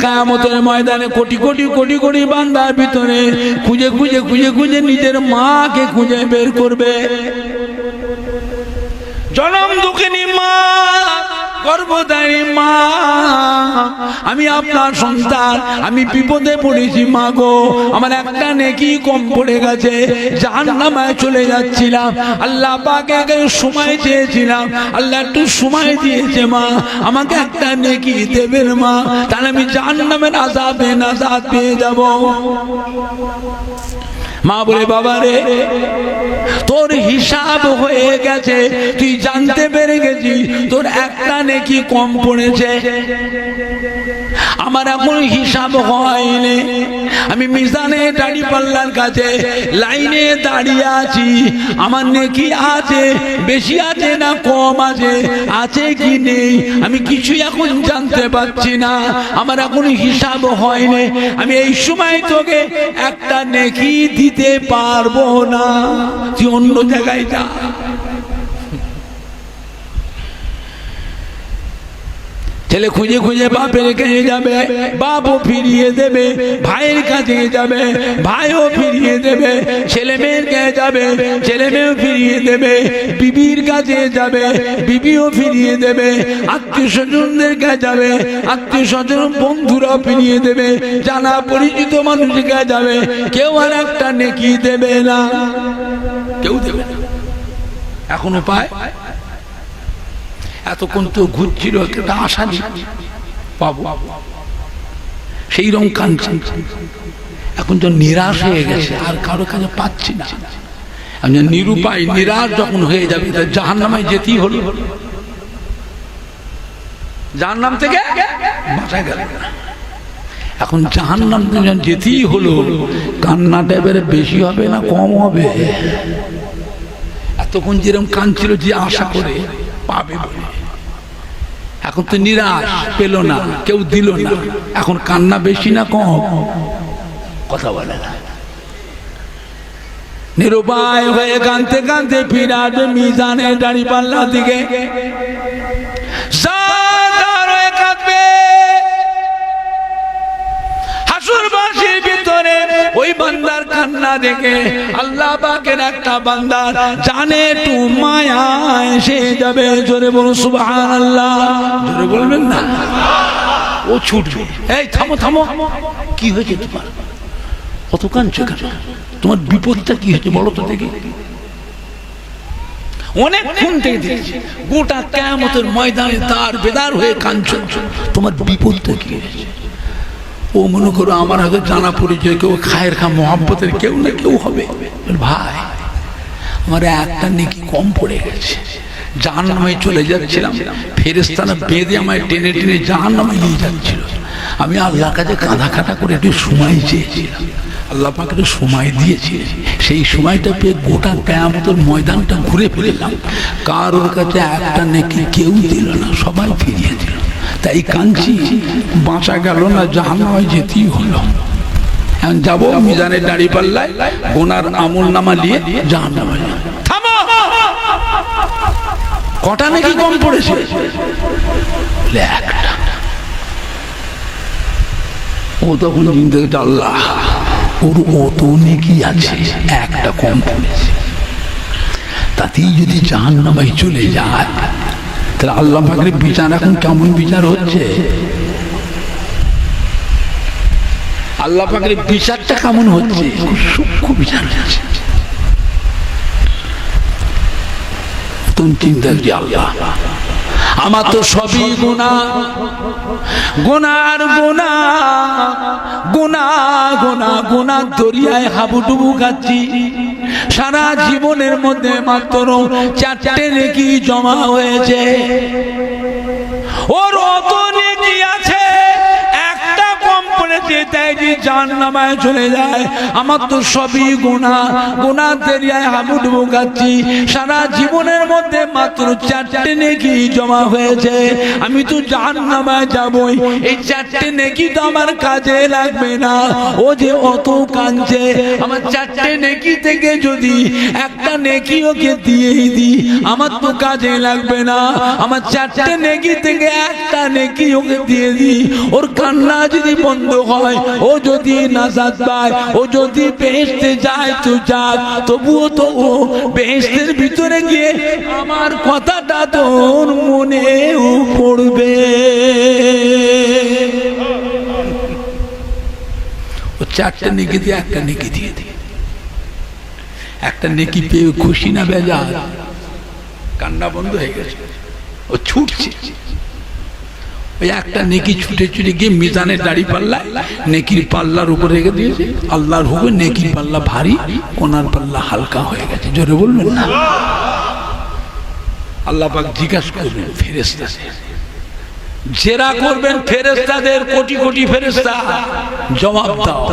কিয়ামতের ময়দানে কোটি কোটি কোটি কোটি বান্দার ভিতরে খুঁজে খুঁজে খুঁজে খুঁজে নিজের মাকে খুঁজে বের করবে। জনম দুঃখিনী মা, গর্ভধারী মা, আমি আপনার সন্তান, আমি বিপদে পড়েছি মা গো, আমার একটা নেকি কম পড়ে গেছে, জাহান্নামে চলে যাচ্ছিলাম, আল্লাহ পাকে সময় চেয়েছিলাম, আল্লাহ একটু সময় দিয়েছে মা, আমাকে একটা নেকি দেবেন মা, তাহলে আমি জাহান্নামের আযাবে নাজাত পেয়ে যাব। মা বলে বাবা রে, তোর হিসাব হয়ে গেছে, তুই জানতে পেরে গেছিস তোর একটা নেকি কম পড়েছে। আমার এখন হিসাব হয়নি, আমি মিজানে দাঁড়িপাল্লার কাছে লাইনে দাঁড়িয়ে আছি, আমার নেকি আছে, বেশি আছে না কম আছে, আছে কি নেই আমি কিছুই এখন জানতে পারছি না, আমার এখন হিসাব হয়নি, আমি এই সময় তোকে একটা নেকি দিতে পারবো না, তুই অন্য জায়গায় যা। ছেলে খুঁজে খুঁজে বাপের কাছে যাবে, বাপও ফিরিয়ে দেবে, ভাইয়ের কাছে যাবে, ভাইও ফিরিয়ে দেবে, ছেলে মেয়ের কাছে যাবে, ছেলে মেয়েও ফিরিয়ে দেবে, বিবির কাছে যাবে, বিবিও ফিরিয়ে দেবে, আত্মীয় স্বজনদের কাছে যাবে, আত্মীয় স্বজন বন্ধুরাও ফিরিয়ে দেবে, জানা পরিচিত মানুষের কাছে যাবে, কেউ আর একটা নেকি দেবে না, কেউ দেবে না। এখনো পায়, এতক্ষণ তো ঘুরছিল, একটা আশা নেই পাবো, সেই রকম কাঁদছে, এখন তো নিরাশ হয়ে গেছে, আর কারো কাছে পাচ্ছি না, নিরুপায় নিরাশ যখন হয়ে যাবে, জাহান্নামে যেতেই হলো, জাহান্নাম থেকে বাঁচা গেল না, এখন জাহান্নাম যেতেই হলো, কান্নাটা এবারে বেশি হবে না কম হবে? এতক্ষণ যেরকম কাঁদছিল যে আশা করে পাবে বলে, এখন তো নিরাশ, পেল না, কেউ দিল না, এখন কান্না বেশি না কম? কথা বলে না, নিরুপায় হয়ে কাঁদতে কাঁদতে ফিরে আসবে মিজানে দাঁড়িপাল্লার দিকে, হাসুরবাসীর ভিতরে ওই বান্দার কান্না দেখে আল্লাহ পাকের একটা বান্দা জানে একটু মায়া এসে যাবে, জোরে বলুন সুবহানাল্লাহ, জোরে বলবেন না, ও ছুটবে, এই থামো থামো, কি হয়েছে তোমার, কত কাঁদছো কেন, তোমার বিপদটা কি হয়েছে বলো তো দেখি। অনেকক্ষণ থেকে দেখছি গোটা কিয়ামতের ময়দানে তার বেদার হয়ে কাঁদছো, তোমার বিপদটা কি হয়েছে? ও মনে করো আমার হয়তো জানা পরিচয় কেউ, খায়ের খা মোহাব্বতের কেউ না কেউ হবে, ভাই আমার একটা নেকি কম পড়ে গেছে, জাহান্নামে চলে যাচ্ছিলাম, ফেরেশতারা বেঁধে আমায় টেনে টেনে জাহান্নামে নিয়ে যাচ্ছিল, আমি আল্লাহর কাছে কাঁধা কাটা করে একটু সময় চেয়েছিলাম, আল্লাহ পাক একটু সময় দিয়েছে, সেই সময়টা পেয়ে গোটা কিয়ামতের ময়দানটা ঘুরে ফেললাম, কারোর কাছে একটা নেকি কেউ দিল না, সবাই ফিরিয়ে দিল, তাই কাঁদছি, বাঁচা গেল না, জাহান্নামে যেতেই হলো। এখন যাবো মিজানের দাঁড়িপাল্লায়, গোনার আমল নামা নিয়ে জাহান্নামে। থামো, কটা নাকি কম পড়েছে? একটা। ও তখন চিন্তা করছে আল্লাহ ওর অত নেকি আছে, একটা কম পড়েছে, তাতেই যদি জাহান্নামে চলে যায়, তাহলে আল্লাহ পাকের বিচার এখন কেমন বিচার হচ্ছে, আল্লাহ পাকের বিচারটা কেমন হচ্ছে, সূক্ষ্ম বিচার হচ্ছে। তুমি চিন্তা করি আল্লাহ আমার তো সবই গুনাহ, গুনার গুনাহ, গুনাহ গুনাহ গুনার দরিয়ায় হাবুডুবু খাচ্ছি, সারা জীবনের মধ্যে মাত্র 4টে নেকি জমা হয়েছে, ওর অত নেকি আছে, একটা কম পড়েছে, যেতে যে জাহান্নামায় চলে যায়। আমার তো সবই গুনাহ, গুনাহ দেরিয়ায় হাবুডুবু খাচ্ছি। সারা জীবনের মধ্যে মাত্র 4টে নেকি জমা হয়েছে, আমি তো জাহান্নামায় যাবই। এই 4টে নেকি তো আমার কাজে লাগবে না। ও যে অত কাঁদছে, আমার 4টে নেকি থেকে যদি একটা নেকি ওকে দিয়েই দিই, আমার তো কাজে লাগবে না। আমার 4টে নেকি থেকে একটা নেকি ওকে দিয়ে দিই, ওর কান্না যদি বন্ধ হয়, ও যদি নাজাত পায়, ও যদি বেহেশতে যায় তো যাক, তবুও তো ও বেহেশতের ভিতরে গিয়ে আমার কথাটা তোর মনেও পড়বে। ও 4টে নেকি দিয়ে একটা নেকি দিয়ে দিই। একটা নেকি পেয়ে খুশি না বেজার? কান্না বন্ধ হয়ে গেছে, ও ছুটছে। ওই একটা নেকি ছুটে ছুটে গিয়ে মিজানের দাড়ি পাল্লা নেকির পাল্লার উপরে রেখে দিয়েছে। আল্লাহর হুকুমে নেকির পাল্লা ভারী, ওনার পাল্লা হালকা হয়ে গেছে। জোরে বলবেন না? আল্লাহ পাক জিজ্ঞাসা করবেন ফেরেশতাদের, জেরা করবেন ফেরেশতাদের, কোটি কোটি ফেরেশতা, জবাব দাও।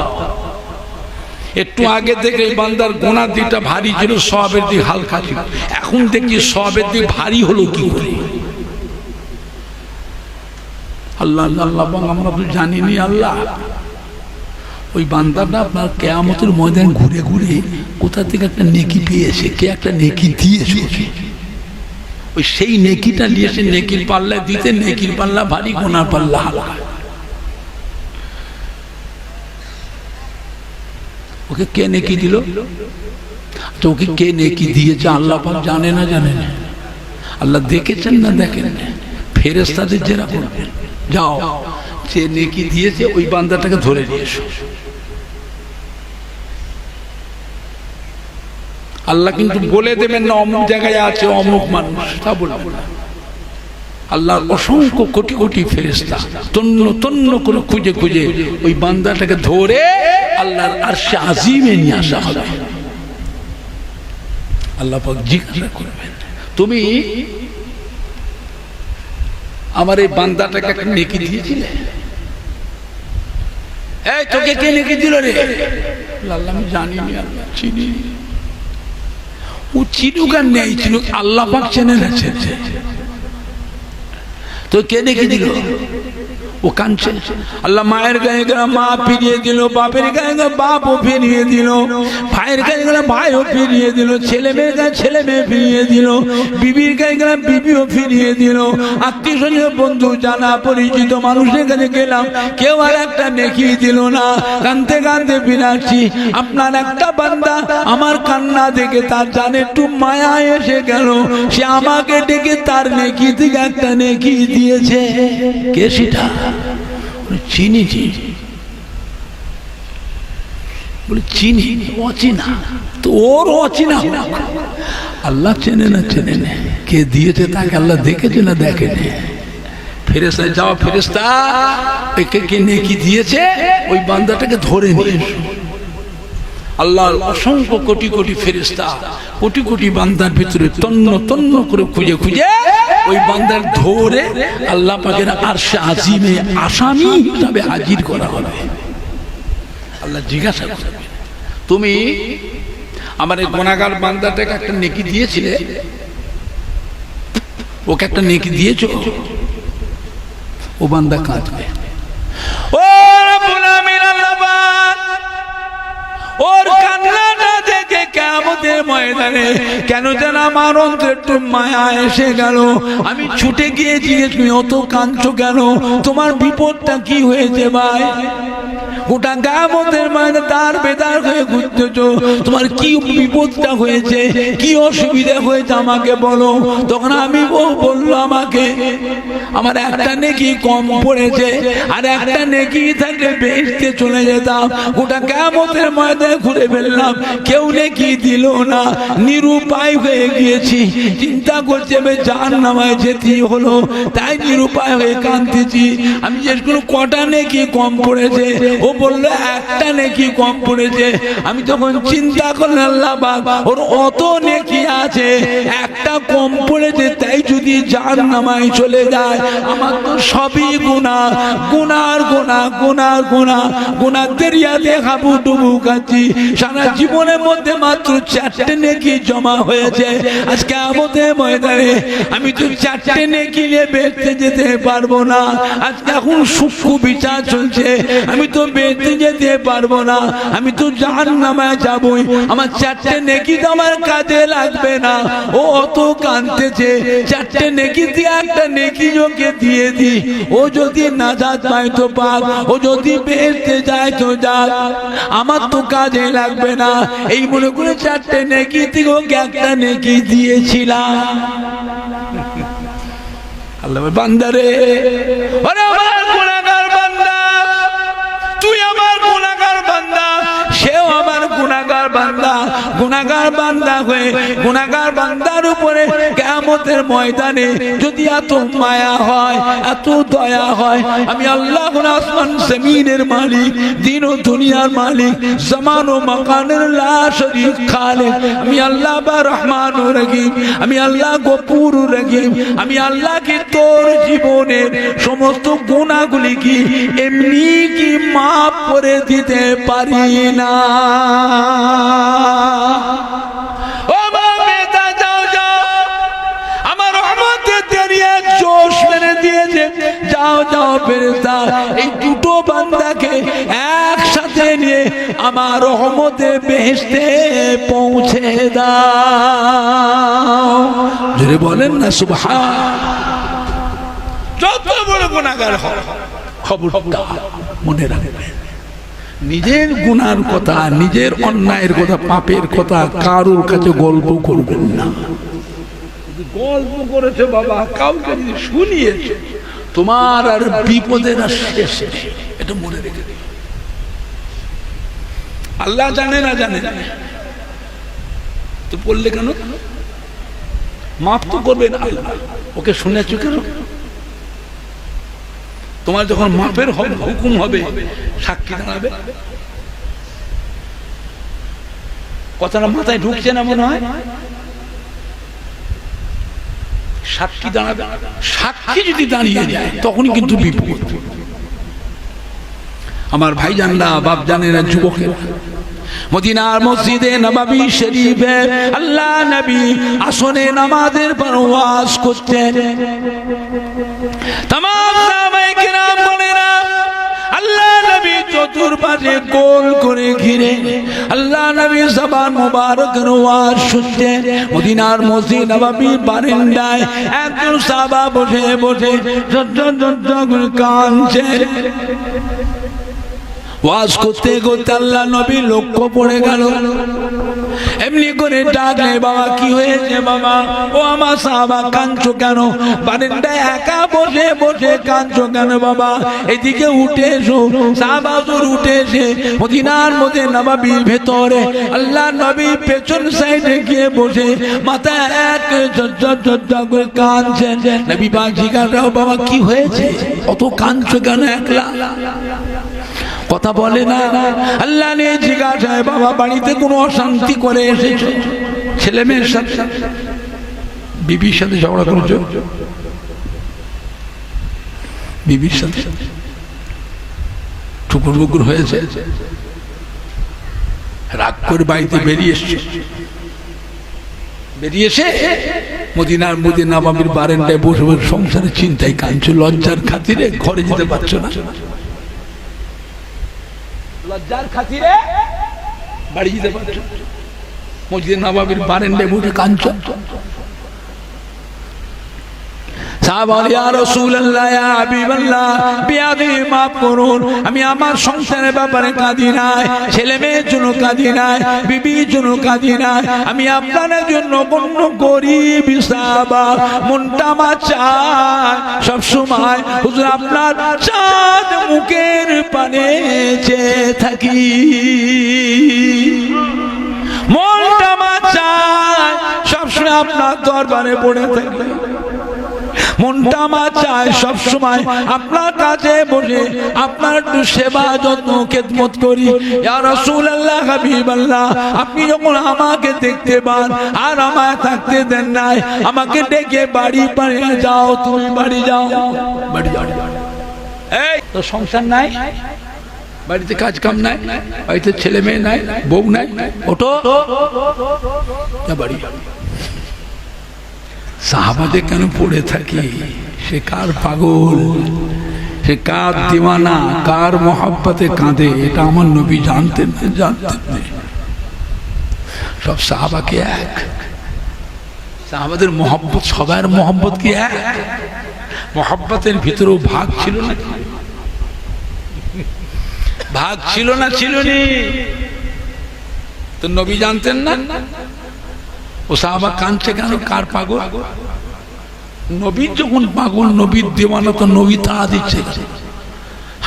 একটু আগে থেকে এই বান্দার গুনার দিকটা ভারী ছিল, সওয়াবের দিক হালকা ছিল। এখন দেখি সওয়াবের দিক ভারী হলো কি করে? আল্লাহ আল্লাহ, আমরা তো জানিনি আল্লাহ। ওই বান্দাটা আপনার কিয়ামতের ময়দান ঘুরে ঘুরে কোথা থেকে একটা নেকি পেয়েছে, কে একটা নেকি দিয়েছে, ওই সেই নেকিটা নিয়ে এসে নেকির পাল্লায় দিতে, নেকির পাল্লা ভারী, গুনার পাল্লা হালকা। ওকে কে নেকি দিল? তো ওকে কে নেকি দিয়েছে আল্লাহ পাক জানে না? জানে না? আল্লাহ দেখেছেন না দেখেন? ফেরেশতাদের জেরা করবেন, যাও যে নেকি দিয়েছে ওই বান্দাটাকে ধরে নিয়ে এসো। আল্লাহ কিন্তু বলে দেবেন না অমুক জায়গায় আছে অমুক মানুষ, তা বলবেন না। আল্লাহর অসংখ্য কোটি কোটি ফেরেশতা তন্ন তন্ন করে খুঁজে খুঁজে ওই বান্দাটাকে ধরে আল্লাহর আরশে আজিমে নিয়ে আসা হবে। আল্লাহ পাক জিজ্ঞাসা করবেন, তুমি আমার এই বান্দাটাকে একটা নেকি দিয়েছিলে? এই তোকে কে নেকি দিল রে? আল্লাহ আমি জানিনি, আল্লাহ চিনি। ও চিনুক আর নেই চিনুক, আল্লাহ পাক চেনে না। তো কে নেকি দিল? ও কাঁদছে। আল্লাহ মায়ের গায়ে গেলে মা ফিরিয়ে দিল, বাপের গায়ে গেলে বাপও ফিরিয়ে দিল, ভাইয়ের গায়ে গেলে ভাইও ফিরিয়ে দিল, ছেলে মেয়ের গায়ে ছেলে মেয়ে ফিরিয়ে দিল, বিবির গায়ে গেলে বিবিও ফিরিয়ে দিল। আত্মীয় স্বজন বন্ধু জানা পরিচিত মানুষের কাছে গেলাম, কেউ আর একটা নেকি দিল না। কাঁদতে কাঁদতে ফিরাচ্ছি, আপনার একটা বান্দা আমার কান্না দেখে তার জানে একটু মায়া এসে গেল, সে আমাকে ডেকে তার নেকি থেকে একটা নেকি দিয়েছে। কে সেটা? চিনি বলে চিনি, অচিনা তো ওর অচিনা। আল্লাহ চেনে না? চেনে না। কে দিয়েছে তাকে আল্লাহ দেখেছে না দেখেনি? ফেরেশতা যাও, ফেরেশতা একে কে নেকি দিয়েছে ওই বান্দাটাকে ধরে নিয়ে এসো। আল্লাহর অসংখ্য কোটি কোটি ফেরেশতা কোটি কোটি বান্দার ভিতরে তন্ন তন্ন করে খুঁজে খুঁজে ওই বান্দার ধরে আল্লাহ পাকের আরশে আজিমে আসামি হিসাবে হাজির করা হবে। আল্লাহ জিজ্ঞাসা করবে, তুমি আমার এই গুনাহগার বান্দাটাকে একটা নেকি দিয়েছিলে? ওকে একটা নেকি দিয়েছো? ও বান্দা কাঁদবে। ও রব্বুল আমিন, আল্লাহ পাক ওর কান্নাটা দেখে কিয়ামতের ময়দানে কেন যেন আমার অন্তরে একটু মায়া এসে গেল। আমি ছুটে গিয়ে জিজ্ঞেস, তুমি অত কাঁদছো কেন? তোমার বিপদটা কি হয়েছে ভাই? গোটা কিয়ামতের ময়দানে তার বেদার হয়ে ঘুরতেছো, তোমার কি বিপদটা হয়েছে, কি অসুবিধা হয়েছে আমাকে বলো। তখন আমি বললো, আমাকে আমার একটা নেকি কম পড়েছে, আর একটা নেকি থাকলে বেহেশতে চলে যেতাম। গোটা কিয়ামতের ময়দানে ঘুরে ফেললাম, কেউ নেকি দিল না, নিরুপায় হয়ে গিয়েছি। চিন্তা করছে আমি জাহান্নামে যেতে হলো, তাই নিরুপায় হয়ে কাঁদতেছি। আমি জিজ্ঞেস করলাম, কটা নেকি কম পড়েছে? ও বললো একটা নেকি কম পড়েছে। আমি তখন চিন্তা করলাম আল্লাহ বাবা ওর অত নেকি আছে, একটা কম পড়েছে, তাই যদি জাহান্নামে চলে যায় আমার তো সবই গুনাহ, গুনার গুনাহ গুনার গুনাহ, গুনাহ দরিয়াতে হাবুডুবু খাচ্ছি। সারা জীবনের মধ্যে মাত্র 4টে নেকি জমা হয়েছে। আজকে কিয়ামতের ময়দানে আমি তো 4টে নেকি নিয়ে বেঁচে যেতে পারবো না। আজকে এখন সূক্ষ্ম বিচার চলছে, আমি তো বেঁচে যেতে পারবো না, আমি তো জাহান্নামে যাবই। আমার 4টে নেকি তো আমার কাজে লাগবে না। ও অত কাঁদতেছে, 4টে নেকি দিয়ে একটা নেকি ওকে দিয়ে দি, ও যদি নাজাত পায় তো পাক, ও যদি বেঁচে যায় তো যাক, আমার তো কাজে লাগবে না। এই মনে করে 4টে নেকি থেকে ওকে একটা নেকি দিয়েছিলাম। আল্লাহ বান্দারে, ওরে আমার গুনাহগার বান্দা, তুই আমার গুনাহগার বান্দা, সেও আমার গুনাহগার বান্দা। গুনাহগার বান্দা হয়ে গুনাহগার বান্দার উপরে কিয়ামতের ময়দানে যদি এত মায়া হয়, এত দয়া হয়, আমি আল্লাহ আসমান জমিনের মালিক, দিন ও দুনিয়ার মালিক, জামান ও মাকানের লা শরীক খালিক, আমি আল্লাহ বা রহমান ও রহিম, আমি আল্লাহ গফুর ও রহিম, আমি আল্লাহ কি তোর জীবনের সমস্ত গুনাহগুলি কি এমনি কি মাফ করে দিতে পারি না? ও বেটা যাও যাও, আমার রহমতের দরিয়া জোশ মেরে দিয়েছে, যাও যাও ফেরেশতা, এই দুটো বান্দাকে একসাথে নিয়ে আমার রহমতের বেহেশতে পৌঁছে দাও। জোরে বলেন না সুবহান। যত বড় গুনাহগার খবরটা মনে রাখবেন, নিজের গুনার কথা, নিজের অন্যায়ের কথা, পাপের কথা কারোর কাছে গল্প করবেন না। গল্প করেছে বাবা, কাউকে যদি শুনিয়েছে, তোমার আর বিপদের আর শেষ নেই, এটা মনে রেখে দিও। আল্লাহ জানে না জানে তো বললে কেন? মাফ তো করবেন আল্লাহ, ওকে শুনেছো কেন? তোমার যখন মাপের হুকুম হবে, সাক্ষী দাঁড়াবে। কথাটা মাথায় ঢুকছে না মনে হয়? সাক্ষী দাঁড়াবে, সাক্ষী যদি দাঁড়িয়ে যায় তখনই কিন্তু বিপদ। আমার ভাই জানলা, বাপ জানেরা, যুবকের মদিনার মসজিদে নববী শরীফে আল্লাহ নবী আসনে নামাজের পর ওয়াজ করতেন। तमाम সাহাবায়ে কেরাম বলেনা আল্লাহ নবী চতুর্পাশে গোল করে ঘিরে আল্লাহ নবী জবান মুবারকের ওয়াজ শুনতেন। মদিনার মসজিদ নববীর বারান্দায় একজন সাহাবা বসে বসে কাঁদছে। ওয়াজ করতে করতে আল্লাহ নবী লক্ষ্য পড়ে গেল, এমনি করে ডাকলে, বাবা কি হয়েছে বাবা? ও আমার সাহাবা, কাঁদছো কেন? বারান্দায় একা বসে বসে কাঁদছো কেন বাবা? এদিকে উঠে এসো। সাহাবা হুজুর উঠে এসে মদিনার মধ্যে নববীর ভেতরে আল্লাহ নবী পেছন সাইডে গিয়ে বসে মাথায় এক ঝরঝর করে কাঁদছেন। নবী পাক জিজ্ঞাসা, বাবা কি হয়েছে? অত কাঁদছো কেন একলা? কথা বলে না। আল্লাহ নিয়ে জিজ্ঞাসা, বাবা বাড়িতে কোনো অশান্তি করে এসেছো? ছেলে মেয়ের সাথে, বিবির সাথে ঝগড়া করেছো? বিবির সাথে টুকুর বুকুর হয়েছে, রাগ করে বাড়িতে বেরিয়ে এসছে। বেরিয়ে এসে মদিনার মধ্যে নববীর বারান্দায় বসে বসে সংসারের চিন্তায় কাঁদছো, লজ্জার খাতিরে ঘরে যেতে পারছো না, লজ্জার খাতিরে বাড়ি যেতে পারছো, মসজিদে নববীর বারান্দায় বসে কাঁদছো। সাহাবা বলে, ইয়া রাসূলুল্লাহ, ইয়া হাবিবাল্লাহ, বিয়াদি মাফ করুন, আমি আমার সংসারের ব্যাপারে কাঁদি নাই, ছেলে মেয়ের জন্য কাঁদি নাই, বিবির জন্য কাঁদি নাই, আমি আপনার জন্য বন্য গরিব সাহাবা, মনটা আমার চায় সবসময় হুজুর আপনার চাঁদ মুখের পানে চেয়ে থাকি, মনটা আমার চায় সবসময় আপনার দরবারে পড়ে থাকি। মনটা আমার চায় সব সময় আপনার কাছে বসে আপনার একটু সেবা যত্ন খেদমত করি। ইয়া রাসূলুল্লাহ, হাবিবাল্লাহ, আপনি যখন আমাকে দেখতে পান আর আমায় থাকতে দেন নাই, আমাকে ডেকে বাড়ি পাঠিয়ে যাও, তুমি বাড়ি যাও, বাড়ি যাও। এই তো সংসার নাই, বাড়িতে কাজ কাম নাই, বাড়িতে ছেলে মেয়ে নাই, বউ নাই, ওঠো বাড়ি। সাহাবাদের কেন পড়ে থাকি? সে কার পাগল, সে কার দিওয়ানা, কার মোহাব্বতে কাঁদে, এটা আমার নবী জানতেন না, জানতেন না। সব সাহাবাকে এক, সাহাবাদের মোহাব্বত, সবার মোহাব্বত কি এক? মোহাব্বতের ভিতরেও ভাগ ছিল না, ভাগ ছিল না, ছিল নি? তো নবী জানতেন না? ও সাহাবা কাঁদছে কেন? কার পাগল? নবীর যখন পাগল, নবীর দেওয়ানা, তো নবী তাড়া দিচ্ছে,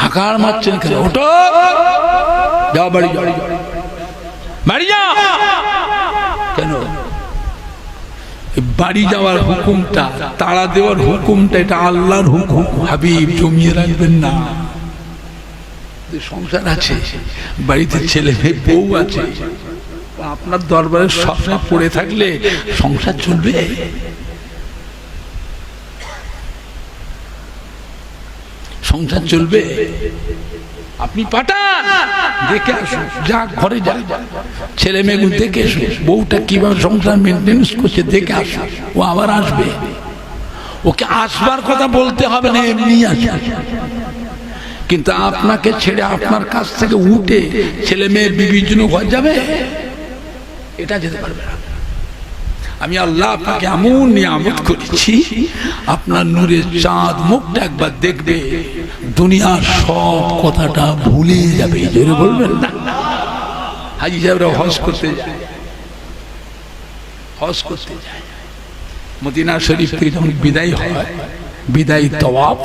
হাঁকার মারছেন কেন? ওঠো, যাও বাড়ি, যাও বাড়ি, যাও। কেন? বাড়ি যাওয়ার হুকুমটা, তাড়া দেওয়ার হুকুমটা, এটা আল্লাহর হুকুম। হাবিব, জমিয়ে রাখবেন না। সংসার আছে, বাড়িতে ছেলে মেয়ে বউ আছে, আপনার দরবারে সবসময় পড়ে থাকলে সংসার চলবে? সংসার চলবে? আপনি পাঠান, দেখে আসুন, যা ঘরে যা, ছেলে মেয়েগুলো দেখে আসুন, বউটা কিভাবে সংসার মেনটেন্স করছে দেখে আসুন। ও আবার আসবে, ওকে আসবার কথা বলতে হবে না, এমনি আসবে। কিন্তু আপনাকে ছেড়ে আপনার কাছ থেকে উঠে ছেলে মেয়ের বিবির জন্য ঘর যাবে, এটা যেতে পারবে না। আমি আল্লাহ আপনাকে এমন নিয়ামত করেছি, আপনার নূরের চাঁদ মুখটা একবার দেখবে, দুনিয়ার সব কথাটা ভুলে যাবে। জোরে বলবেন না? হাজি সাহেবরা হজ করতে যায়, হজ করতে যায়, মদিনা শরীফ থেকে যখন বিদায় হয়, বিদায়ী তওয়াফ,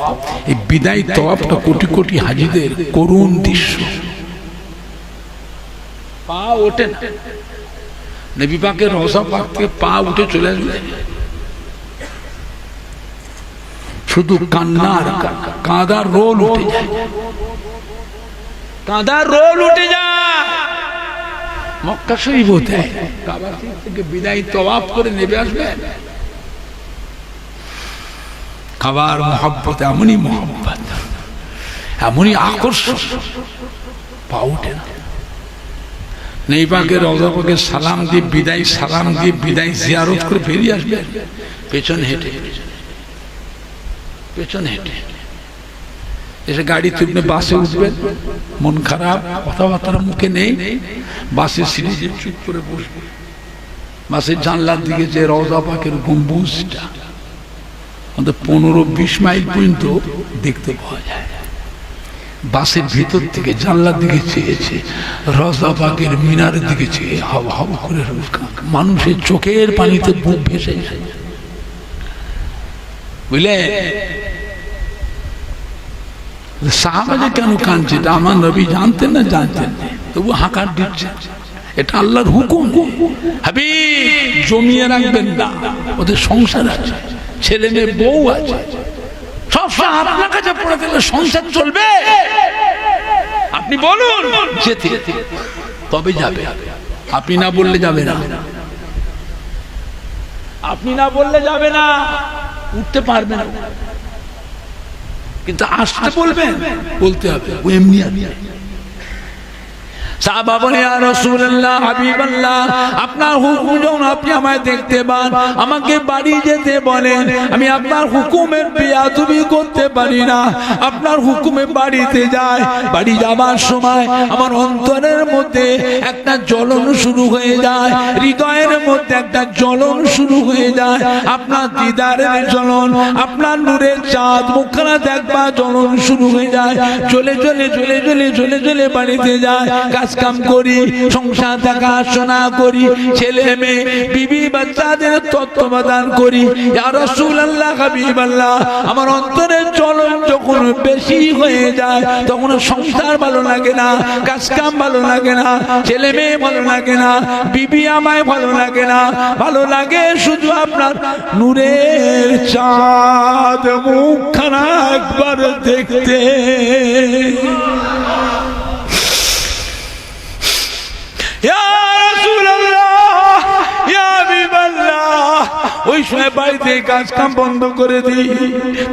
এই বিদায়ী তওয়াফটা কোটি কোটি হাজিদের করুণ দৃশ্য। পা ওঠে না, নবী পাকের রওজা পাক থেকে পা উঠে চলে আসবে, শুধু কান্নার কাঁদার রোল উঠে যায়, কাঁদার রোল উঠে যায়। মক্কা শরীফ হতে কাবা শরীফ থেকে বিদায়ী তওয়াফ করে নেমে আসবে। কাবার মোহাব্বত এমনই মোহাব্বত, এমনই আকর্ষণ, পা উঠে না। নবী পাকের রওজা পাকে সালাম দিয়ে বিদায়, সালাম দিয়ে বিদায় জিয়ারত করে বেরিয়ে আসবে, পেছন হেঁটে, পেছন হেঁটে এসে গাড়ি তুলবে, বাসে উঠবেন, মন খারাপ, কথাবার্তা মুখে নেই, বাসের সিরিজে চুপ করে বসবে, বাসের জানলার দিকে যে রওজা পাকের গম্বুজটা 15-20 মাইল পর্যন্ত দেখতে পাওয়া যায়। বাসের ভিতর থেকে জানলার দিকে চেয়েছে, রওজা পাকের মিনারের দিকে চেয়ে হাওয়া হাওয়া করে মানুষের চোখের পানিতে বুক ভেসে যায়, বুঝলে? সাহাবারা কেন কাঁদছে? এটা আমার নবী জানতেন না, জানতেন, তবু হাঁকার দিচ্ছে। এটা আল্লাহর হুকুম। হাবিব, জমিয়ে রাখবেন না, ওদের সংসার আছে, ছেলে মেয়ে বউ আছে, সবসময় আপনার কাছে পড়ে থাকলে সংসার চলবে? আপনি বলুন যেতে, তবে যাবে। আপনি না বললে যাবে না, আপনি না বললে যাবে না, উঠতে পারবে না। কিন্তু আসতে বলবেন, বলতে হবে, ও এমনি সাহাবা বলে, ইয়া রাসূলুল্লাহ, হাবিবাল্লাহ, আপনার হুকুম যখন আপনি আমায় দেখতে পান, আমাকে বাড়ি যেতে বলেন, আমি আপনার হুকুমের বেয়াদবি করতে পারি না, আপনার হুকুমে বাড়িতে যাই। বাড়ি যাবার সময় আমার অন্তরের মধ্যে একটা জ্বলন শুরু হয়ে যায়, হৃদয়ের মধ্যে একটা জ্বলন শুরু হয়ে যায়, আপনার দিদারের জ্বলন, আপনার নূরের চাঁদ মুখখানা দেখবার জ্বলন শুরু হয়ে যায়। চলে চলে চলে চলে চলে চলে বাড়িতে যায়, কাজ কাম করি, সংসার দেখাশোনা করি, ছেলে মেয়ে বিবি বাচ্চাদের তত্ত্বাবধান করি। ইয়া রাসূলুল্লাহ, হাবিবাল্লাহ, আমার অন্তরের চলন যখন বেশি হয়ে যায় তখন সংসার ভালো লাগে না, কাজ কাম ভালো লাগে না, ছেলে মেয়ে ভালো লাগে না, বিবি আমায় ভালো লাগে না, ভালো লাগে শুধু আপনার নূরের চাঁদ মুখখানা একবার দেখতে। ইয়া রাসূলুল্লাহ, ইয়া হাবিবাল্লাহ, ওই সময় বাড়িতে কাজ কাম বন্ধ করে দিই,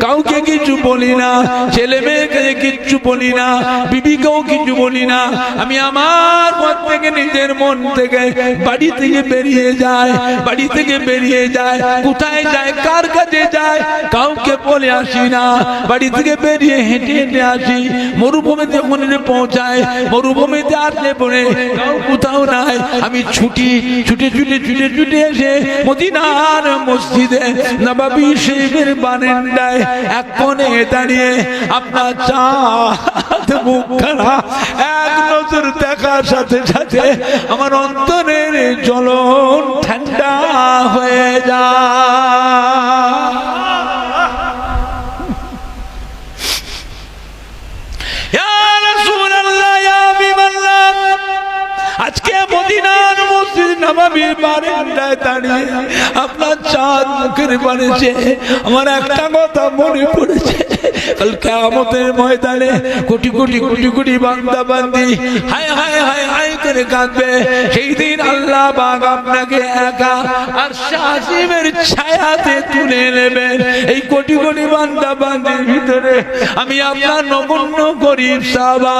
কাউকে কিছু বলি না, ছেলে মেয়েকে কিচ্ছু বলি না, বিবিকেও কিছু বলি না। আমি আমার মন থেকে, নিজের মন থেকে বাড়ি থেকে বেরিয়ে যায়, বাড়ি থেকে বেরিয়ে যায়, কোথায় যায়, কার কাছে যায়, কাউকে বলে আসি না। বাড়ি থেকে বেরিয়ে হেঁটে হেঁটে আসি, মরুভূমিতে যখন পৌঁছায়, মরুভূমিতে আসলে পরে কাউ কোথাও নাই, আমি ছুটে ছুটে এসে মদিনার মসজিদে নববী শরীফের বারান্দায় এক কোণে দাঁড়িয়ে আপনার চাঁদ মুখখানা এক নজর দেখার সাথে সাথে আমার অন্তরের জ্বলন ঠান্ডা হয়ে যায়। ইয়া রাসূলুল্লাহ, ইয়া হাবিবাল্লাহ, আজকে মদিনার মসজিদ নববীর বারান্দায় দাঁড়িয়ে আপনার চাঁদ মুখের বাড়িছে, আমার একটা কথা মনে পড়েছে, কাল কিয়ামতের ময়দানে কোটি কোটি কোটি কোটি বান্দা বান্দি হায় হায় হায় হায় করে কাঁদবে। সেই দিন আল্লাহ পাক আপনাকে একা আরশে আজিমের ছায়াতে তুলে নেবেন। এই কোটি কোটি বান্দা বান্দির ভিতরে আমি আপনার নগণ্য গরীব সাহাবা,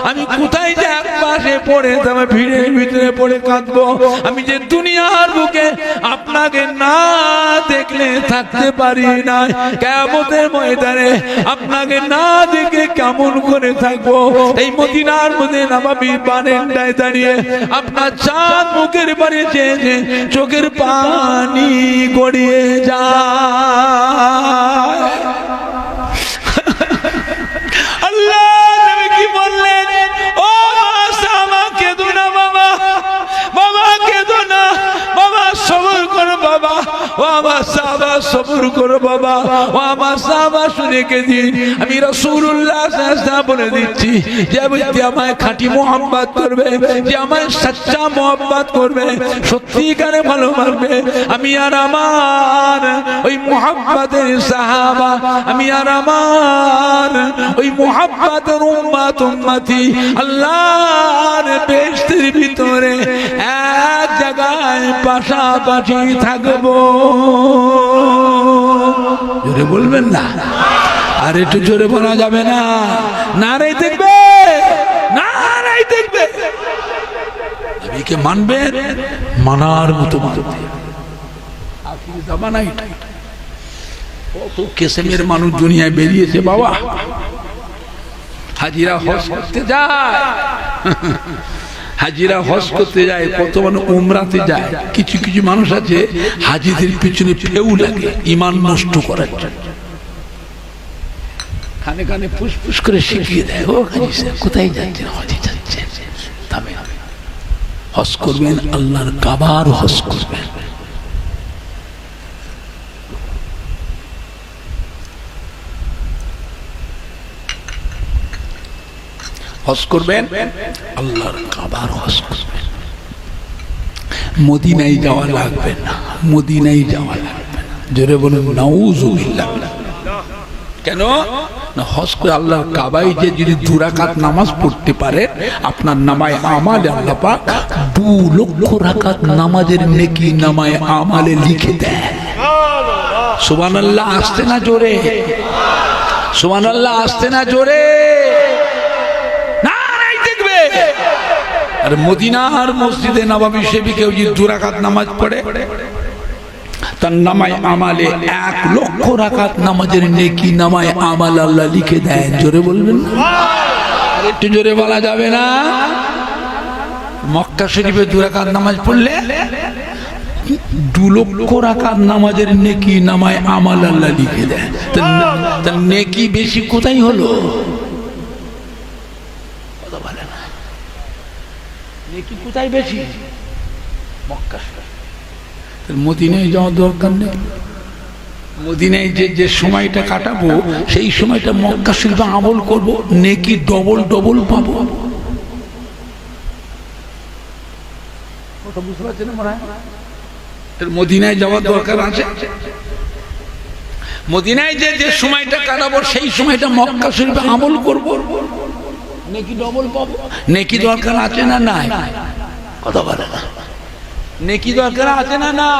আমি কোথায় যে এক পাশে পড়ে তবে ভিড়ের ভিতরে পড়ে কাঁদবো। আমি যে দুনিয়ার বুকে আপনাকে না দেখলে থাকতে পারি না, কিয়ামতের ময়দানে আপনাকে না দেখে কেমন করে থাকবো। এই মদিনার মধ্যে নববী বারান্দায় দাঁড়িয়ে আপনার চাঁদ মুখের বাড়ি চেয়ে চোখের পানি গড়িয়ে যায়। আল্লাহ নবী কি বললেন, ও সামা কেঁদো না বাবা, বাবা কেঁদো না বাবা, সবর করো বাবা, ও আমার সাহাবা সবর করো বাবা, ও আমার সাহাবা শুনে কেঁদি। আমি রাসূলুল্লাহ সাল্লাল্লাহু আলাইহি ওয়াসাল্লাম বলে দিচ্ছি, যে ব্যক্তি আমায় খাঁটি মোহাব্বত করবে, যে আমায় সচ্চা মোহাব্বত করবে, সত্যিকারে ভালোবাসবে, আমি আর আমার ওই মোহাব্বতের সাহাবা, আমি আর আমার ওই মোহাব্বতের উম্মত উম্মতি আল্লাহর বেহেশতের ভিতরে এক জায়গায় পাশাপাশি থাকবো। জোরে বলবেন না, আর একটু জোরে বলা যাবে না, নারাই দেখবে, নারাই দেখবে। নবীকে মানবে, মানার মতো মানবে। আখির জামানা এটাই। কত কিসমের মানুষ দুনিয়ায় বেরিয়েছে বাবা, হাজিরা হজ করতে যায়, হাজিরা হজ করতে যায়, কত মানুষ উমরাতে যায়। কিছু কিছু মানুষ আছে হাজিদের পিছনে ফেউ লাগে ঈমান নষ্ট করার জন্য, কানে কানে ফুসফুস করে শিখিয়ে দেয়, ও হাজি সাহেব কোথায় যাচ্ছেন, হজে যাচ্ছেন, তবে হজ করবেন, আল্লাহর কাবার হজ করবেন। হজ করবেন, আল্লাহর কাবার হজ করবেন। মদিনায় যাওয়া লাগবে না, মদিনায় যাওয়া লাগবে না। জোরে বলুন নাউযুবিল্লাহ। কেন না, হজ করে আল্লাহর কাবায় যে যদি 2 রাকাত নামাজ পড়তে পারে, আপনার নামায় আমালে আল্লাহ পাক 2 লক্ষ রাকাত নামাজের নেকি নামায় আমালে লিখে দেয়। সুবহানাল্লাহ আসতে না জোরে, সুবহানাল্লাহ আসতে না জোরে। আর মদিনার মসজিদে নববী শরীফে কেউ যদি 2 রাকাত নামাজ পড়ে, তার নামায় আমালে 1 লক্ষ রাকাত নামাজের নেকি নামায় আমাল আল্লাহ লিখে দেয়। জোরে বলবেন, একটু জোরে বলা যাবে না। মক্কা শরীফে 2 রাকাত নামাজ পড়লে 2 লক্ষ রাকাত নামাজের নেকি নামায় আমাল আল্লাহ লিখে দেয়। তার নেকি বেশি কোথায় হলো? নেকি কোথায় বেশি? মক্কা শরীফ। মদিনায় যাওয়ার দরকার নেই। মদিনায় যে সময়টা কাটাবো সেই সময়টা মক্কা শরীফে আমল করবো, নেকি ডবল ডবল পাবো। বুঝতে পারছেন? মদিনায় যাওয়ার দরকার আছে। মদিনায় যে সময়টা কাটাবো সেই সময়টা মক্কা শরীফে আমল করবো, নেকি ডবল পাবো। নেকি দরকার আছে না নাই? কথা বলে না। নেকি দরকার আছে না না?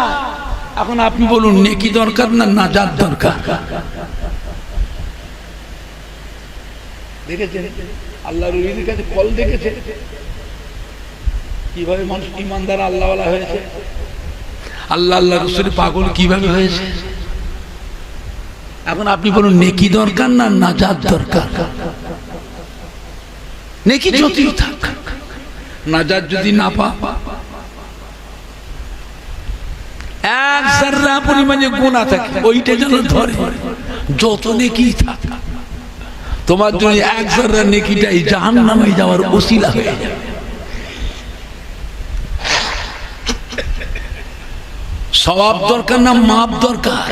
এখন আপনি বলুন, নেকি দরকার না নাজাত দরকার? দেখেছেন আল্লাহর ওলিদের কাছে কল দেখেছে কিভাবে মানুষ ইমানদার আল্লাহওয়ালা হয়েছে, আল্লাহ আল্লাহ রাসূলের পাগল কিভাবে হয়েছে। এখন আপনি বলুন, নেকি দরকার না নাজাত দরকার? নেকি যতই থাক, নাজাত যদি না পা, এক যারা পরিমাণে গুনাহ থাকে ওইটা যেন ধরে, যত নেকি থাক তোমার জন্য এক যারা নেকিটাই জাহান্নামে যাওয়ার ওসিলা হয়ে যাবে। সওয়াব দরকার না মাপ দরকার?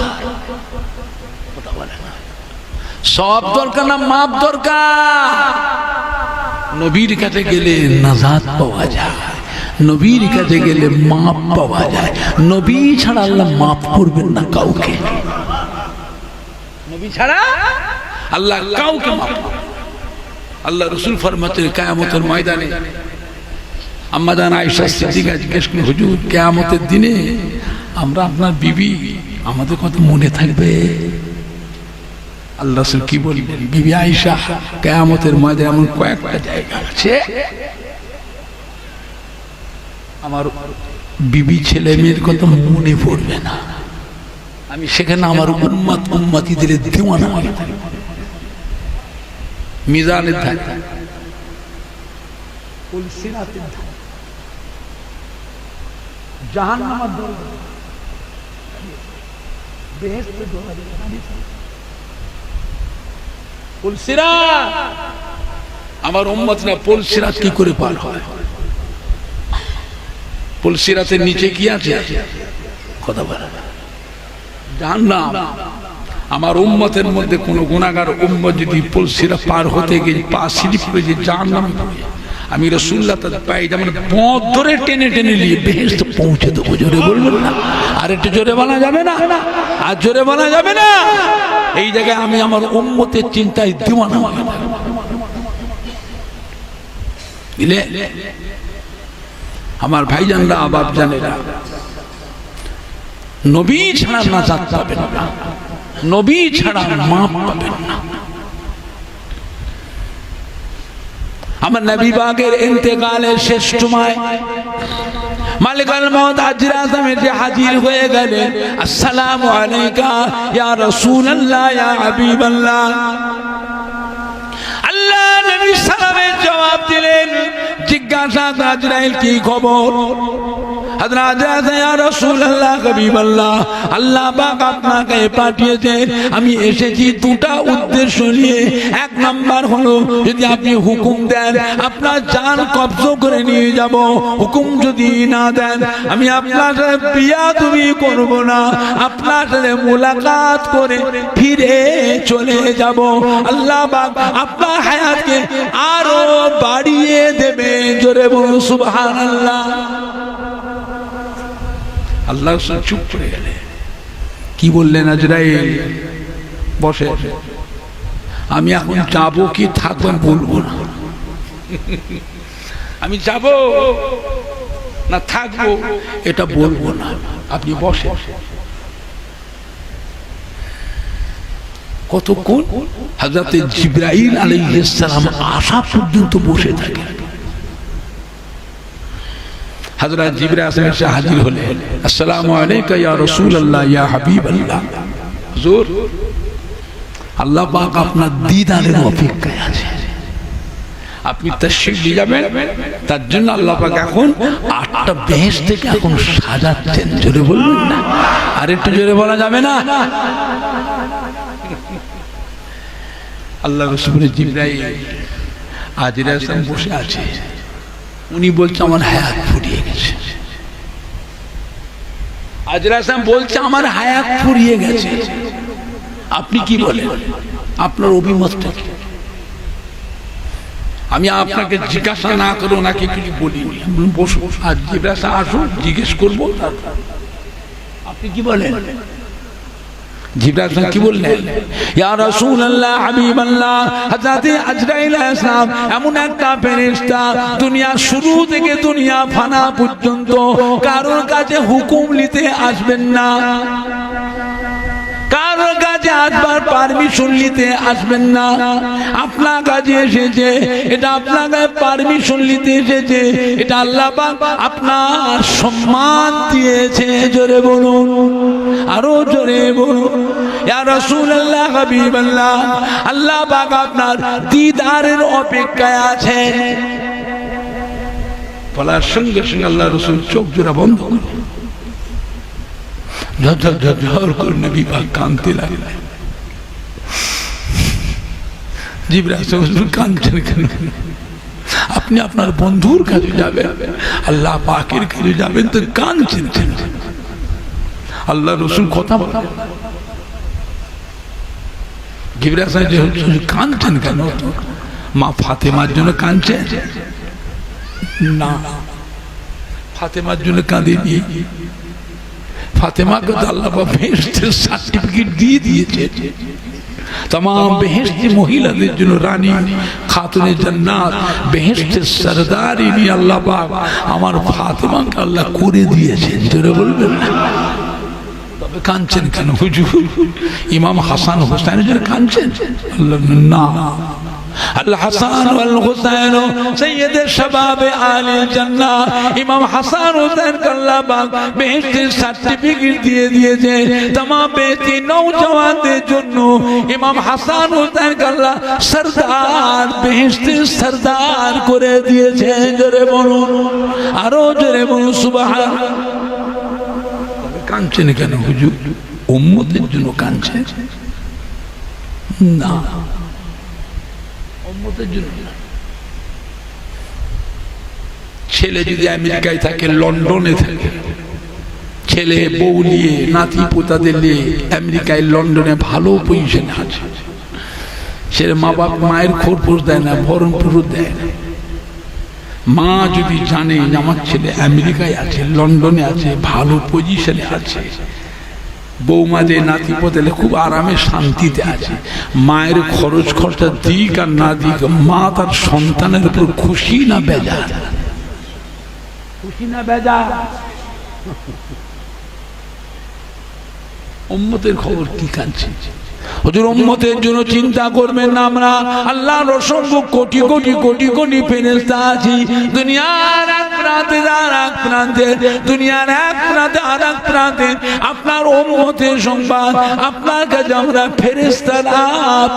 সওয়াব দরকার না মাপ দরকার? নবীর কাছে গেলে নাজাত পাওয়া যায়, নবীর কাছে গেলে মাপ পাওয়া যায়। নবী ছাড়া আল্লাহ মাপ করবেন না কাউকে, নবী ছাড়া আল্লাহ কাউকে মাপ। আল্লাহ রাসূল ফরমাতেন কিয়ামতের ময়দানে আম্মা জান আয়েশা সিদ্দিকা জিজ্ঞেস করেন, হুজুর কিয়ামতের দিনে আমরা আপনার বিবি, আমাদের কথা মনে থাকবে? আল্লাহ রাসূল কি বলবেন? বিবি আয়েশা, কিয়ামতের ময়দানে এমন কয়েকটা জায়গা আছে আমার বিবি ছেলে মেয়ের কথা মনে পড়বে না, আমি সেখানে আমার উম্মত উম্মতিদের দিওয়ানা হয়ে থাকব। মিজানের ধারে, পুলসিরাতের ধারে, জাহান্নামের দরজা, বেহেশতের দরজা, পুলসিরাত। আমার উম্মতরা পুলসিরাত কি করে পার হয়? পুলসিরাতের নিচে কি আছে? কথা বলে জাহান্নাম। আমার উম্মতের মধ্যে কোন গুনাহগার উম্মত যদি পুলসিরাত পার হতে গিয়ে পা স্লিপ করে যে জাহান্নামে পড়ে, আমি রাসূলুল্লাহ তার পায়ে যেমন পথ ধরে টেনে টেনে নিয়ে বেহেশতে পৌঁছে দেবো। জোরে বলবেন না? আর একটু জোরে বলা যাবে না? আর জোরে বলা যাবে না? এই জায়গায় আমি আমার উম্মতের চিন্তায় দিওয়ানা হয়ে যাব। বুঝলে আমার ভাইজানরা, বাপ জানেরা, নবী ছাড়া নাজাত পাবেন না, নবী ছাড়া মাপ পাবেন না। আমার নবী পাকের ইন্তেকালের শেষ সময় মালিকুল মউত হাজরে আযম এসে হাজির হয়ে গেলেন। আসসালামু আলাইকা ইয়া রাসূলুল্লাহ ইয়া হাবিবাল্লাহ। আল্লাহ নবী সালামের জবাব দিলেন। জিজ্ঞাসা আজরাইল কি খবর? হযরত ইয়া রাসূলুল্লাহ হাবিবাল্লাহ, আল্লাহ পাক আপনাকে পাঠিয়েছেন। আমি এসেছি দুটা উদ্দেশ্য নিয়ে। এক নাম্বার হলো, যদি আপনি হুকুম দেন আপনার জান কবজ করে নিয়ে যাব। হুকুম যদি না দেন আমি আপনার সাথে বিয়াদবি করব না, আপনার সাথে মুলাকাত করে ফিরে চলে যাব। আল্লাহ পাক আপনার হায়াতকে আরো বাড়িয়ে দেবে। জোরে বলুন সুবহানাল্লাহ। আল্লাহ চুপ করে গেলেন। কি বললেন আজরাইল? বসে, আমি এখন যাবো কি থাকবো বলবো না। আমি যাব না থাকবো এটা বলবো না, আপনি বসে। কতক্ষণ? হযরত জিবরাইল আলাইহিস সালাম আসা পর্যন্ত বসে থাকে। হযরত জিবরাইল এসে হাজির হলেন। আসসালামু আলাইকা ইয়া রাসূলুল্লাহ ইয়া হাবিবাল্লাহ। হুজুর, আল্লাহ পাক আপনার দিদারের অপেক্ষায় আছে, আপনি তাশরীফ নিয়ে যাবেন। তার জন্য আল্লাহ পাক এখন 8টা বেহেশত থেকে এখন সাজাচ্ছেন। জোরে বলবেন না? আর একটু জোরে বলা যাবে না? আল্লাহ রাসূল জিবরাইল আজরাইল বসে আছে। উনি বলছে আমার হায়াত ফুরিয়ে গেছে। আজরাইল সাহেব বলছে আমার হায়াত ফুরিয়ে গেছে। আপনি কি বলেন? আপনার অভিমতটা কি? আমি আপনাকে জিজ্ঞাসা না করে ওনাকে কিছু বলিনি। বসুন, আর জিজ্ঞাসা আসুন, জিজ্ঞেস করবো। আপনি কি বলেন? জিবরাইল কি বললেন? ইয়া রাসূলুল্লাহ, হাবিবাল্লাহ, হযরত আজরাইল আলাইহিস সালাম এমন একটা ফেরেশতা, দুনিয়ার শুরু থেকে দুনিয়া ফানা পর্যন্ত কারোর কাছে হুকুম নিতে আসবেন না, কারোর কাছে আসবার পারমিশন নিতে আসবেন না। আপনার কাছে এসেছে, এটা আপনার কাছে পারমিশন নিতে এসেছে, এটা আল্লাহ পাক আপনার সম্মান দিয়েছে। জোরে বলুন, আরো জোরে বলুন। ইয়া রাসূলুল্লাহ, হাবিবাল্লাহ, আল্লাহ পাক আপনার দিদারের অপেক্ষায় আছেন। বলার সঙ্গে সঙ্গে আল্লাহ রাসূল চোখ জোড়া বন্ধ করে ঝরঝর করে নবী পাক কাঁদতে লাগলেন। জিবরাইল কাঁদছেন কেন? আপনি আপনার বন্ধুর কাছে যাবেন, আল্লাহ পাকের কাছে যাবেন, তো কাঁদছেন কেন? আল্লাহ রাসূল কথা বলেন। জিবরাইল কাঁদছেন কেন? মা ফাতেমার জন্য কাঁদছেন না, ফাতেমার জন্য কাঁদেনি। ফাতেমাকে তো আল্লাহ বেহেশতের সার্টিফিকেট দিয়ে দিয়েছে। तमाम बेहेश्ती महिलाদের জন্য রানী খাতুনে জান্নাত বেহেশতের সরদার ইনি আল্লাহ পাক আমার ফাতেমাকে আল্লাহ করে দিয়েছেন। জোরে বলবেন না? তবে কাঁদছেন কেন হুজুর? ইমাম হাসান হোসেনের জন্য কাঁদছেন? আল্লাহ না, আল হাসান ওয়াল হুসাইন সৈয়দ শাবাব আলে জান্নাহ, ইমাম হাসান হোসেন আল্লাহ পাক বেহেশতের সার্টিফিকেট দিয়ে দিয়েছে। तमाम বেটি নওজওয়ানদের জন্য ইমাম হাসান হোসেন আল্লাহ সরদার বেহেশতের সরদার করে দিয়েছে। জোরে বলুন, আরো জোরে বলুন সুবহানাল্লাহ। কাঁদছেন কেন হুজুর? উম্মতের জন্য কাঁদছেন না, ছেলে যদি আমেরিকায় থাকে, লন্ডনে থাকে, ছেলে বউ নিয়ে নাতি পোতাদের নিয়ে আমেরিকায় লন্ডনে ভালো পজিশনে আছে, ছেলে মা বাপ মায়ের খোরপোশ দেয় না, ভরণ পোষণ দেয় না। মা যদি জানে যে আমার ছেলে আমেরিকায় আছে, লন্ডনে আছে, ভালো পজিশনে আছে, বৌমাদের নাতি পোতালে খুব আরামে শান্তিতে আছে, মায়ের খরচ খরচা দিক আর না দিক, মা তার সন্তানের উপর খুশি না বেজার? খুশি না বেজার? উম্মতের খবর কি কাঁদছে হুজুর? উম্মতের জন্য চিন্তা করবেন না। আমরা আল্লাহর অসংখ্য কোটি কোটি কোটি কোটি ফেরেশতা আছি দুনিয়ার এক প্রান্তে আর এক প্রান্তে, দুনিয়ার এক প্রান্তে আর এক প্রান্তে। আপনার উম্মতের সংবাদ আপনার কাছে আমরা ফেরেশতারা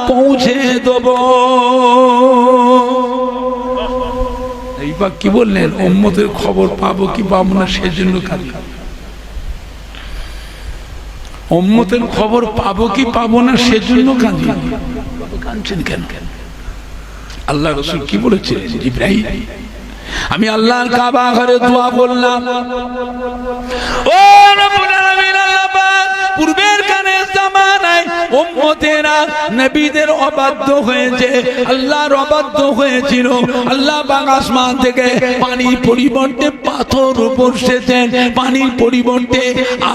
পৌঁছে দেব। এইবার কি বললেন? উম্মতের খবর পাবো কি পাবো না সেজন্য কাঁদি। উম্মতের খবর পাবো কি পাবো না সেজন্য কাঁদি। কাঁদছেন কেন? আল্লাহ রাসূল কি বলেছিলেন? ইব্রাহিম, আমি আল্লাহর কাবা ঘরে দোয়া করলাম, ও রব্বুল আলামিন, আল্লাহ পাক পূর্বের কানে জামানায় উম্মতেরা নবীদের অবাধ্য হয়েছে, আল্লাহর অবাধ্য হয়েছিল। আল্লাহ পাক আসমান থেকে পানির পরিবর্তে পাথর বর্ষেছেন, পানির পরিবর্তে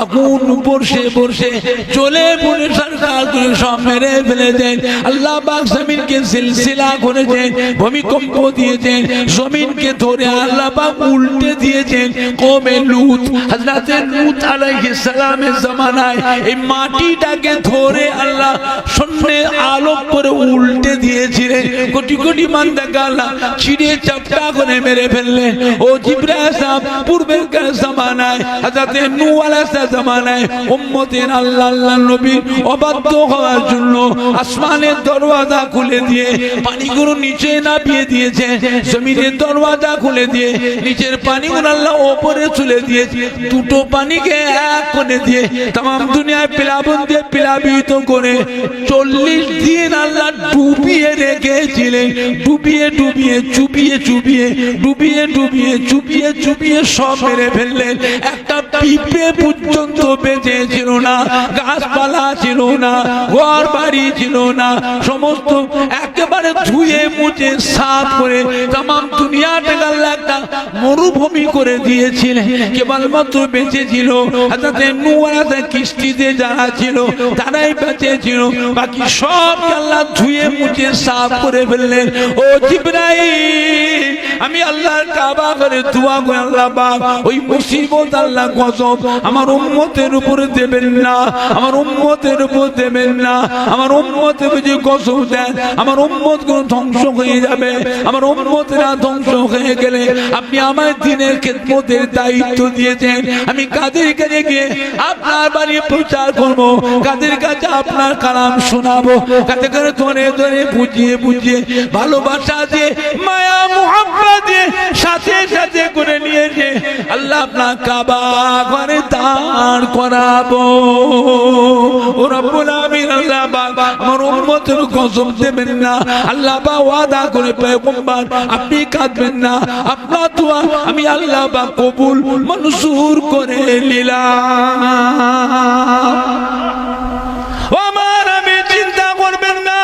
আগুন বর্ষে বর্ষে চলে পড়ে সরকার করে সব মেরে ফেলেছেন। আল্লাহ পাক জমিনকে সিলসিলা করেছেন, ভূমিকম্প দিয়েছেন, জমিনকে ধরে আল্লাহ পাক উল্টে দিয়েছেন। কওমে লূত, হযরত লূত আলাইহিস সালামের জামানায় এই মাটিটাকে ধরে আল্লাহ শূন্যে আলোক করে উল্টে দিয়েছিলেন। কোটি কোটি বান্দাকে আল্লাহ ছিঁড়ে চাপটা করে মেরে ফেললেন। ও জিবরাইল সাহেব, পূর্বের জামানায় হযরত নূহ আলাইহিস জামানায় উম্মতের আল্লাহ নবী অবাধ্য হওয়ার জন্য আসমানের দরওয়াজা খুলে দিয়ে পানিগুলো নিচে নামিয়ে দিয়েছে, জমিনের দরওয়াজা খুলে দিয়ে নিচের পানিগুলো আল্লাহ উপরে তুলে দিয়েছে, দুটো পানিকে এক করে দিয়ে तमाम দুনিয়ায় প্লাবন দিয়ে প্লাবিত করে 40 দিন আল্লাহ ডুবিয়ে রেখেছিলেন। ডুবিয়ে ডুবিয়ে চুবিয়ে চুবিয়ে ডুবিয়ে ডুবিয়ে চুবিয়ে চুবিয়ে সব মেরে ফেললেন। একটা পিঁপড়ে পর্যন্ত বেঁচে ছিল না, গাছপালা ছিল না, ঘর বাড়ি ছিল না, সমস্ত একেবারে ধুয়ে মুছে সাফ করে তাম দুনিয়াটাকে আল্লাহ একটা মরুভূমি করে দিয়েছিলেন। কেবলমাত্র বেঁচে ছিল হাজরতে নূহ আলাইহিস কিস্তিতে যারা ছিল তারাই বেঁচে ছিল, বাকি সব আল্লাহ ধুয়ে মুছে সাফ করে ফেললেন। ও জিবরাইল, আমি আল্লাহর কাবা করে দোয়া করে, আল্লাহ পাক ওই মুসিবত আল্লাহ গজব আমার উম্মতের উপরে দেবেন না, আমার উম্মতের উপর দেবেন না। আমার উম্মতের যে গজব দেন আমার উম্মত গুলো ধ্বংস হয়ে যাবে। আমার উম্মতেরা ধ্বংস হয়ে গেলে আপনি আমার দ্বীনের খেদমতের দায়িত্ব দিয়েছেন। আমি কাদের কাছে গিয়ে আপনার বাড়ি প্রচার করব, কাদের কাছে আপনার কালাম শোনাবো, কাদের কাছে ধরে ধরে বুঝিয়ে বুঝিয়ে ভালোবাসা দিয়ে মায়া মুহাব্বত দিয়ে সাথে সাথে করে নিয়েছে আল্লাহ আপনার কাবা ঘরে দাঁড় করাবো। ও রব্বুল আমিন, আল্লাহ পাক আমার উম্মতের গজব দেবেন না। আল্লাহ পাক ওয়াদা করে পয়গম্বর আপনি কাঁদবেন না, আপনার দোয়া আমি আল্লাহ পাক কবুল মনজুর করে নিলাম। আমার আমি চিন্তা করবেন না,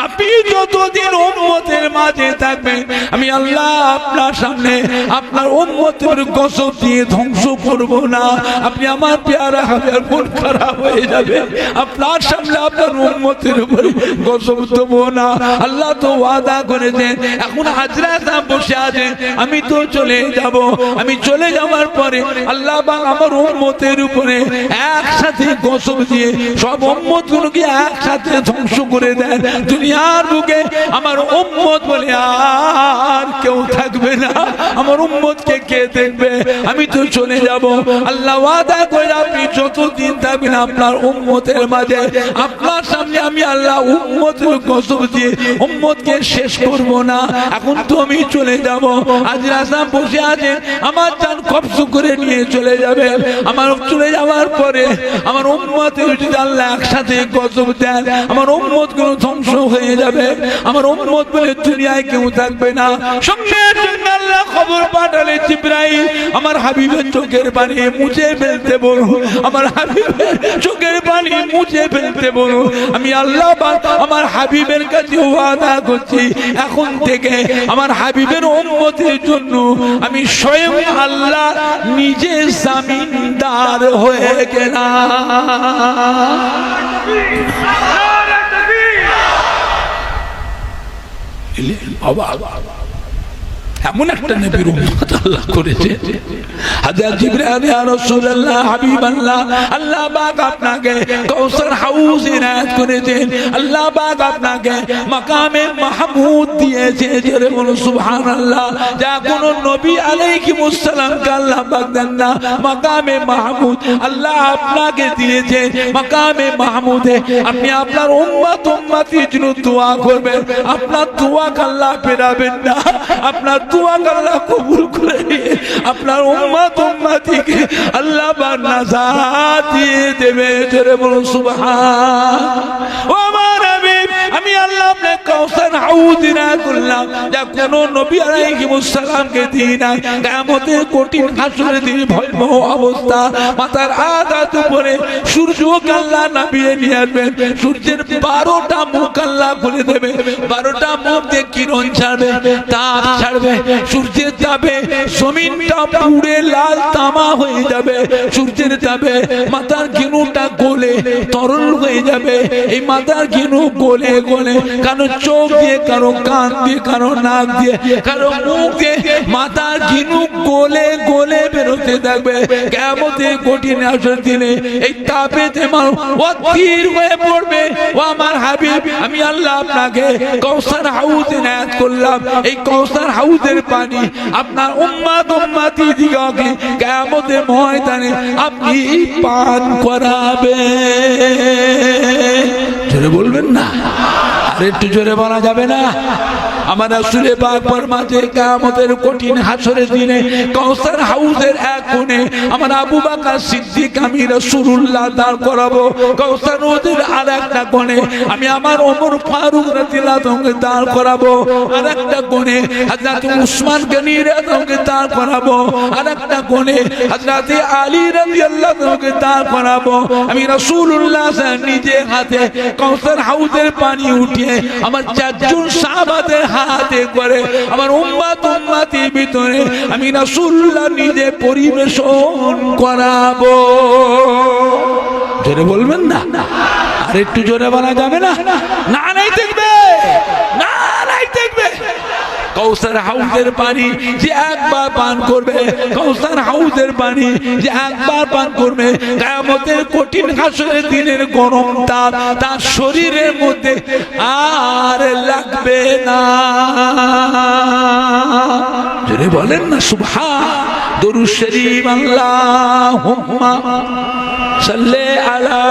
আপনি যতদিন উম্মতের মাঝে থাকবেন আমি আল্লাহ আপনার সামনে আপনার উম্মতের গজব দিয়ে ধ্বংস করব না। আপনি আমার পেয়ারা হাবের মন খারাপ হয়ে যাবে, আপনার সামনে আপনার উম্মতের উপরে গজব দেব না। আল্লাহ তো ওয়াদা করেছেন। এখন হাজরা সাহেব বসে আছেন, আমি তো চলে যাব। আমি চলে যাওয়ার পরে আল্লাহ পাক আমার উম্মতের উপরে একসাথে গজব দিয়ে সব উম্মতগুলোকে একসাথে ধ্বংস করে দেন। দুনিয়ার বুকে আমার উম্মত বলে আর কেউ থাকবে না। আমার উম্মতকে কে দেখবে? আমি তো চলে যাব। আল্লাহ ওয়াদা করে আপনি যতদিন থাকবেন আপনার উম্মতের মাঝে আপনার সামনে আমি আল্লাহ উম্মতের গজব দিয়ে উম্মতকে শেষ করব না। এখন তো আমি চলে যাব। হাজরা সাহেব বসে আছেন, আমার জান কবজ করে নিয়ে চলে যাবে। আমার চলে যাওয়ার পরে আমার উম্মতের যদি আল্লাহ একসাথে গজব দেন আমার উম্মত গুলো ধ্বংস হয়ে যাবে। আমার উম্মত বলে দুনিয়ায় কেউ থাকবে না। সঙ্গে সঙ্গে আল্লাহ খবর পাঠালে জিবরাইল আমার হাবিবের চোখের পানি মুছে ফেলতে বলুন, আমার হাবিবের চোখের পানি মুছে ফেলতে বলুন। আমি আল্লাহ পাক আমার হাবিবের কাছে ওয়াদা করছি এখন থেকে আমার হাবিবের উম্মতের জন্য আমি স্বয়ং আল্লাহ নিজে জামিনদার হয়ে গেলাম। এমন একটা নবীর উম্মত আল্লাহ করেছে। হযরত জিবরাইল ইয়া রাসূলুল্লাহ হাবিবাল্লাহ, আল্লাহ পাক আপনাকে কাউসার হাউজ ইনায়াত করেছেন। আল্লাহ পাক আপনাকে মাকামে মাহমুদ দিয়েছে। জোরে বলুন সুবহানাল্লাহ। যা কোন নবী আলাইহিস সালামকে আল্লাহ পাক দেন না, মাকামে মাহমুদ আল্লাহ আপনাকে দিয়েছে। মাকামে মাহমুদে আপনি আপনার উম্মতির জন্য দোয়া করবেন। আপনার দোয়া আল্লাহ ফেরাবেন না, আপনার দোয়া আল্লাহ কবুল করে নিয়ে আপনার উম্মতিকে আল্লাহ পাক নাজাত দিয়ে দেবে। জোরে বলুন সুবহান। ও আমার হাবিব, আমি আল্লাহ আপনাকে কাউসার হাউজ ইনায়াত করলাম যা কোন নবী আলাইহিস সালামকে দিই নাই। কিয়ামতের কঠিন হাসরের দিন ভয়াবহ অবস্থা, মাথার আঘাত উপরে সূর্যকে আল্লাহ নামিয়ে নিয়ে আসবেন। সূর্যের 12টা মুখ আল্লাহ খুলে দেবে। 12টা মুখ দিয়ে কিরণ ছাড়বে, তাপ ছাড়বে। সূর্যের তাপে জমিনটা পুড়ে লাল তামা হয়ে যাবে। সূর্যের তাপে মাথার ঘিনুটা গলে তরল হয়ে যাবে। এই মাথার ঘিনু গলে গলে কারো চোখ দিয়ে, কারো কান দিয়ে, কারো নাক দিয়ে, কারো মুখ দিয়ে মাথার ঘিনু গলে গলে বেরোতে থাকবে। কিয়ামতের কঠিন হাসরের দিনে এই তাপেতে মানুষ অস্থির হয়ে পড়বে। ও আমার হাবিব, আমি আল্লাহ আপনাকে কাউসার হাউজ ইনায়াত করলাম। এই কাউসার হাউজের পানি আপনার উম্মতি দিগকে কিয়ামতের ময়দানে আপনি পান করাবেন। জোরে বলবেন না? আর একটু জোরে বলা যাবে না? আমার রাসূল পাক ফরমাতে কিয়ামতের কঠিন হাসরের দিনে কাউসার হাউজের এক কোণে আমার আবু বকর সিদ্দিক আমি রাসূলুল্লাহ দাঁড় করাবো, কাউসার নদীর আরেকটা কোণে আমি আমার ওমর ফারুক রাদিয়াল্লাহু আনহু দাঁড় করাবো, আরেকটা কোণে হযরত উসমান গনি রাদিয়াল্লাহু আনহু দাঁড় করাবো, আরেকটা কোণে হযরত আলী রাদিয়াল্লাহু আনহু দাঁড় করাবো। আমি রাসূলুল্লাহ নিজে হাতে কাউসার হাউজের পানি উঠিয়ে আমার চারজন সাহাবাদের হাতে করে আমার উম্মতির ভিতরে আমি রাসূলুল্লাহ নিজে পরিবেশন করাবো। জোরে বলবেন না? আর একটু জোরে বলা যাবে না? না নাই দেখবে, না নাই দেখবে। কাউসার হাউজের পানি যে একবার পান করবে, কাউসার হাউজের পানি যে একবার পান করবে, কিয়ামতের কঠিন হাসরের দিনের গরম তাপ তার শরীরের মধ্যে আর লাগবে না। জোরে বলেন না সুবহান। দরুদ শরীফ আল্লাহুম্মা সাল্লি আলা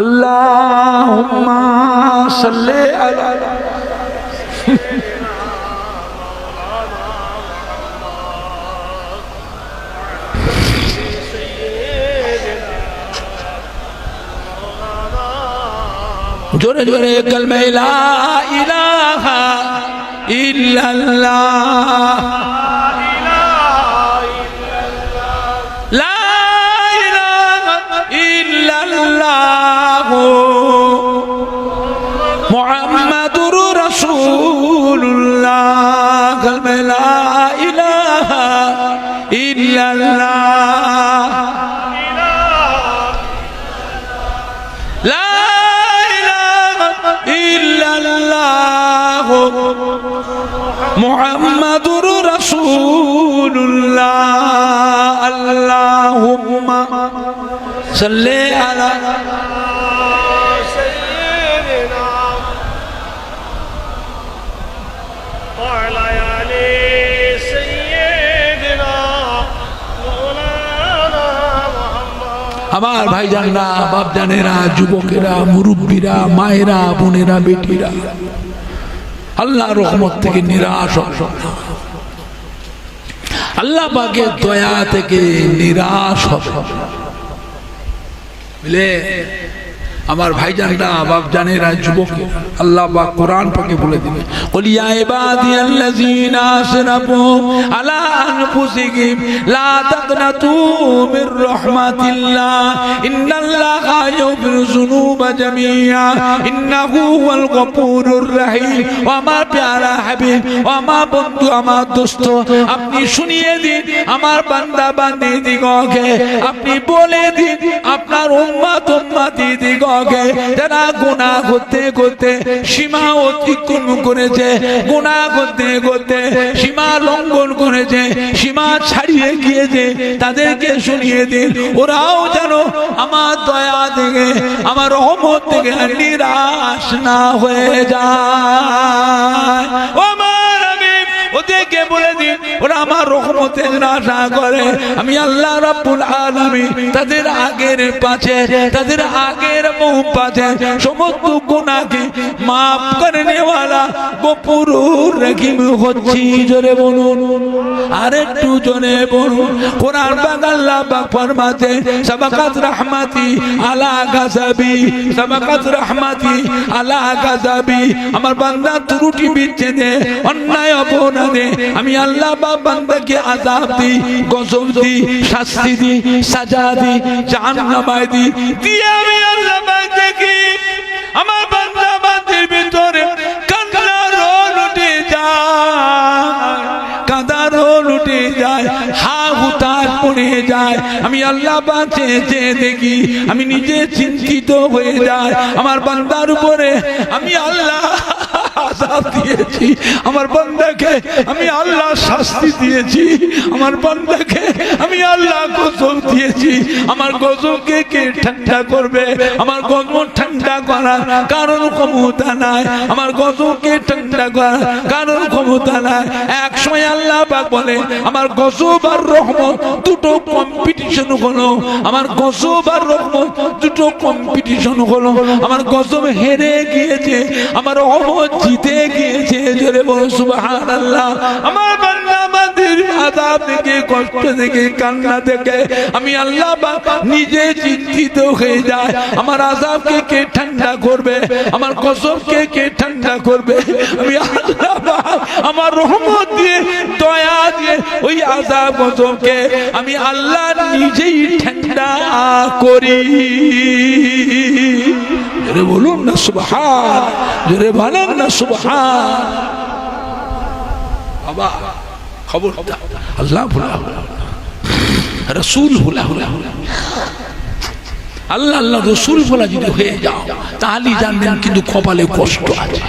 Allahumma salli ala jore jore kalma la ilaha illallah Muhammadur Rasulullah kalma la ilaha illallah la ilaha illallah Muhammadur Rasulullah Allahumma salli ala আমার ভাইজানরা, বাপজানেরা, যুবকেরা, মুরব্বীরা, মায়েরা, বোনেরা, বেটিরা, আল্লাহর রহমত থেকে নিরাশ হবেন না, আল্লাহ পাকের দয়া থেকে নিরাশ হবেন না। বুঝলে আমার ভাইজানরা, বাপজানেরা, যুবকেরা, আল্লাহ পাক কোরআন পাকে বলে দিবে কুল ইয়া ইবাদিয়াল্লাযীনা আসরাফু আলা আনফুসিহিম লা তাকনাতু মির রাহমাতিল্লাহ ইন্নাল্লাহা ইয়াগফিরুয যুনুবা জামিআ ইন্নাহু হুয়াল গফুরুর রহিম। ও আমার প্যারা হাবিব, ও আমার বন্ধু, আমার দোস্ত, আপনি শুনিয়ে দিন আমার বান্দা বান্দীদিগকে, আপনি বলে দিন আপনার উম্মতি দিগকে যারা গুনাহ করতে করতে সীমা অতিক্রম করেছে, গুনাহ করতে করতে সীমা লঙ্ঘন করেছে, সীমা ছাড়িয়ে গিয়েছে, তাদেরকে শুনিয়ে দিন ওরাও যেন আমার দয়া থেকে, আমার রহমত থেকে নিরাশ না হয়ে যায়। ও আমার হাবিব, ওদেরকে বলে দিন ওরা আমার রহমতের আশা করে। আমি আল্লাহ রাব্বুল আলামিন তাদের আগের পাছে, তাদের আগের মুখ পাছে সমস্ত গুনাহকে মাফ করনে ওয়ালা গফুরুর রহিম হচ্ছি। জোরে বলুন, আরেকটু জোরে বলুন। কোরআন পাক আল্লাহ পাক ফরমাতে সাবাকাত রাহমাতি আলা গাযাবি, সাবাকাত রাহমাতি আলা গাযাবি। আমার বান্দা ত্রুটি বিচ্ছেদে, অন্যায় অপরাধে আমি আল্লাহ বান্দাকে আযাব দিই, গজব দিই, শাস্তি দিই, সাজা দিই, জাহান্নামে দিই। দিয়ে আমি আল্লাহ দেখি আমার বান্দা বান্দির ভিতরে কান্নার লুটে যায়, কাঁদার লুটে যায়, হা হুতাশ পড়ে যায়। আমি আল্লাহ বাঁচে দেখি, আমি নিজে চিন্তিত হয়ে যায় আমার বান্দার উপরে। আমি আল্লাহ আযাব দিয়েছি, আমার বান্দাকে আমি আল্লাহ শাস্তি দিয়েছি, আমার বান্দাকে আমি আল্লাহ গজব দিয়েছি। আমার গজবকে কে ঠান্ডা করবে? আমার গজব ঠান্ডা করার কারণ ক্ষমতা নাই, আমার গজবকে ঠান্ডা করার কারণ ক্ষমতা নাই। এক সময় আল্লাহ পাক বলে আমার গজব আর রহমত দুটো কম্পিটিশন হলো, আমার গজব আর রহমত দুটো কম্পিটিশন হলো। আমার গজব হেরে গিয়েছে, আমার রহমত জিতে গিয়েছে। জোরে বলো সুবহানাল্লাহ। আমার বান্দা আমাদের আযাব থেকে, কষ্ট থেকে, কান্না থেকে আমি আল্লাহ পাক নিজে চিন্তিত হয়ে যায়। আমার আযাবকে কে ঠান্ডা করবে? আমার গজবকে কে ঠান্ডা করবে? আমি আল্লাহ পাক আমার রহমত দিয়ে, দয়া দিয়ে ওই আযাব গজবকে আমি আল্লাহ নিজেই ঠান্ডা করি। জোরে বলুন না সুবহান, জোরে বলেন না সুবহান। বাবা খবর আল্লাহ ভুলা, রসুল ভুলা, আল্লাহ আল্লাহ রসুল ভোলা যদি হয়ে যাও তাহলে জানবেন কিন্তু কপালে কষ্ট আছে,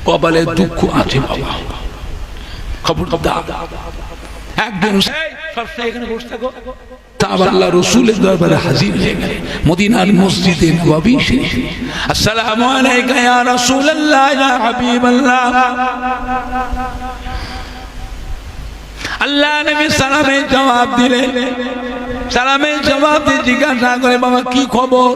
কপালে দুঃখ আছে। বাবা খবর একদিন এখানে বসে থাকো, আল্লাহ রসুলের দরবারে হাজির হয়ে গেলেন মদিনার মসজিদে নববী শরীফে। আসসালামু আলাইকা ইয়া রাসূলুল্লাহ ইয়া হাবিবাল্লাহ। আল্লাহ নবী সালামের জবাব দিলেন, সালামের জবাব দিয়ে জিজ্ঞাসা করে বাবা কি খবর?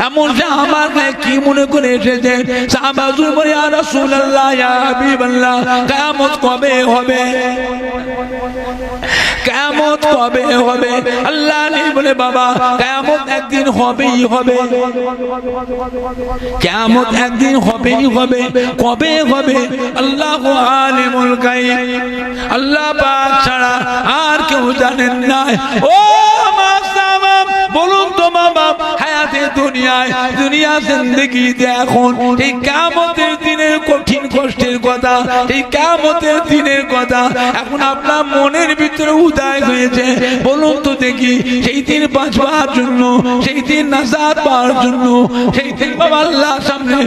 এমন যে আমার গায়ে কি মনে করে এসেছে? সাহাবা বলে ইয়া রাসূলুল্লাহ ইয়া হাবিবাল্লাহ, কিয়ামত কবে হবে? কিয়ামত কবে হবে? আল্লাহ নবী বলে বাবা কিয়ামত একদিন হবেই হবে, কিয়ামত একদিন হবেই হবে। কবে হবে? আল্লাহু আলিমুল গায়ব, আল্লাহ পাক ছাড়া আর কেউ জানেন না। ও বলুন তো বাবা, হায়াতে দুনিয়ায়, দুনিয়া জিন্দেগিতে এখন এই কিয়ামতের দিনের কঠিন কষ্টের কথা, এই কিয়ামতের দিনের কথা এখন আপনার মনের ভিতরে উদয় হয়েছে। বলুন তো দেখি, সেই দিন বাঁচবার জন্য, সেই দিন নাজাত পাওয়ার জন্য, সেই দিন বাবা আল্লাহর সামনে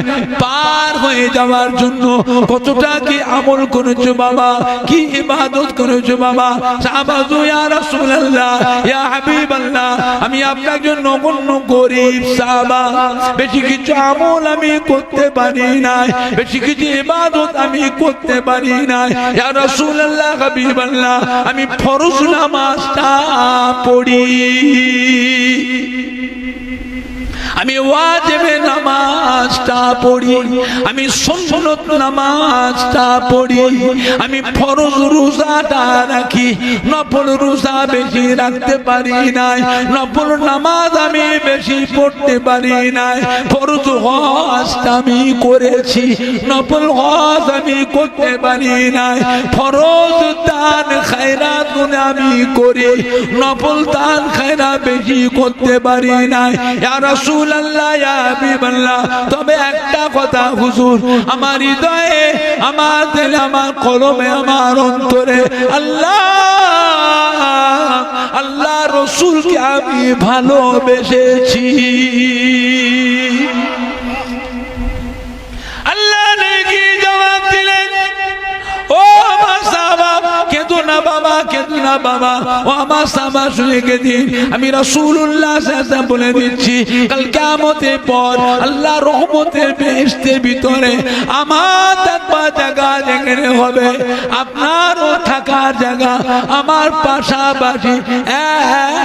পার হয়ে যাওয়ার জন্য কতটা কি আমল করেছো বাবা, কি ইবাদত করেছো বাবা? সাহাবা ইয়া রাসূলুল্লাহ ইয়া হাবিবাল্লাহ, আমি আপনার জন্য নগণ্য গরীব সাহাবা, বেশি কিছু আমল আমি করতে পারি নাই, বেশি কিছু ইবাদত আমি করতে পারি নাই। ইয়া রাসূলুল্লাহ হাবিবাল্লাহ, আমি ফরজ নামাজটা পড়ি, আমি ওয়াজিবে নামাজটা পড়ি, আমি সুন্নত নামাজটা পড়ি, আমি ফরজ রোজাটা রাখি, নফল রোজা বেশি রাখতে পারি নাই, নফল নামাজ আমি বেশি পড়তে পারি নাই, ফরজ হজটা আমি করেছি, নফল হজ আমি করতে পারি নাই, ফরজ দান খায়রাত আমি করি, নফল দান খায়রাত বেশি করতে পারি নাই। ইয়া রাসূল আল্লাহ ইয়া হাবিবাল্লাহ, তবে একটা কথা হুজুর, আমার হৃদয়ে, আমার দিলে, আমার কলমে, আমার অন্তরে আল্লাহ আল্লাহ রসুলকে আমি ভালোবেসেছি। আল্লাহ নাকি জবাব দিলেন, ও আমার সাহাবা কেঁদো না বাবা, কেঁদো না বাবা। ও আমার সাহাবা শুনে গেছি, আমি রাসূলুল্লাহ সাল্লাল্লাহু আলাইহি ওয়াসাল্লাম বলে দিচ্ছি, কাল কিয়ামতের পর আল্লাহ রহমতের বেহেশতের ভিতরে আমার থাকবার জায়গা যেখানে হবে, আপনারও থাকার জায়গা আমার পাশাপাশি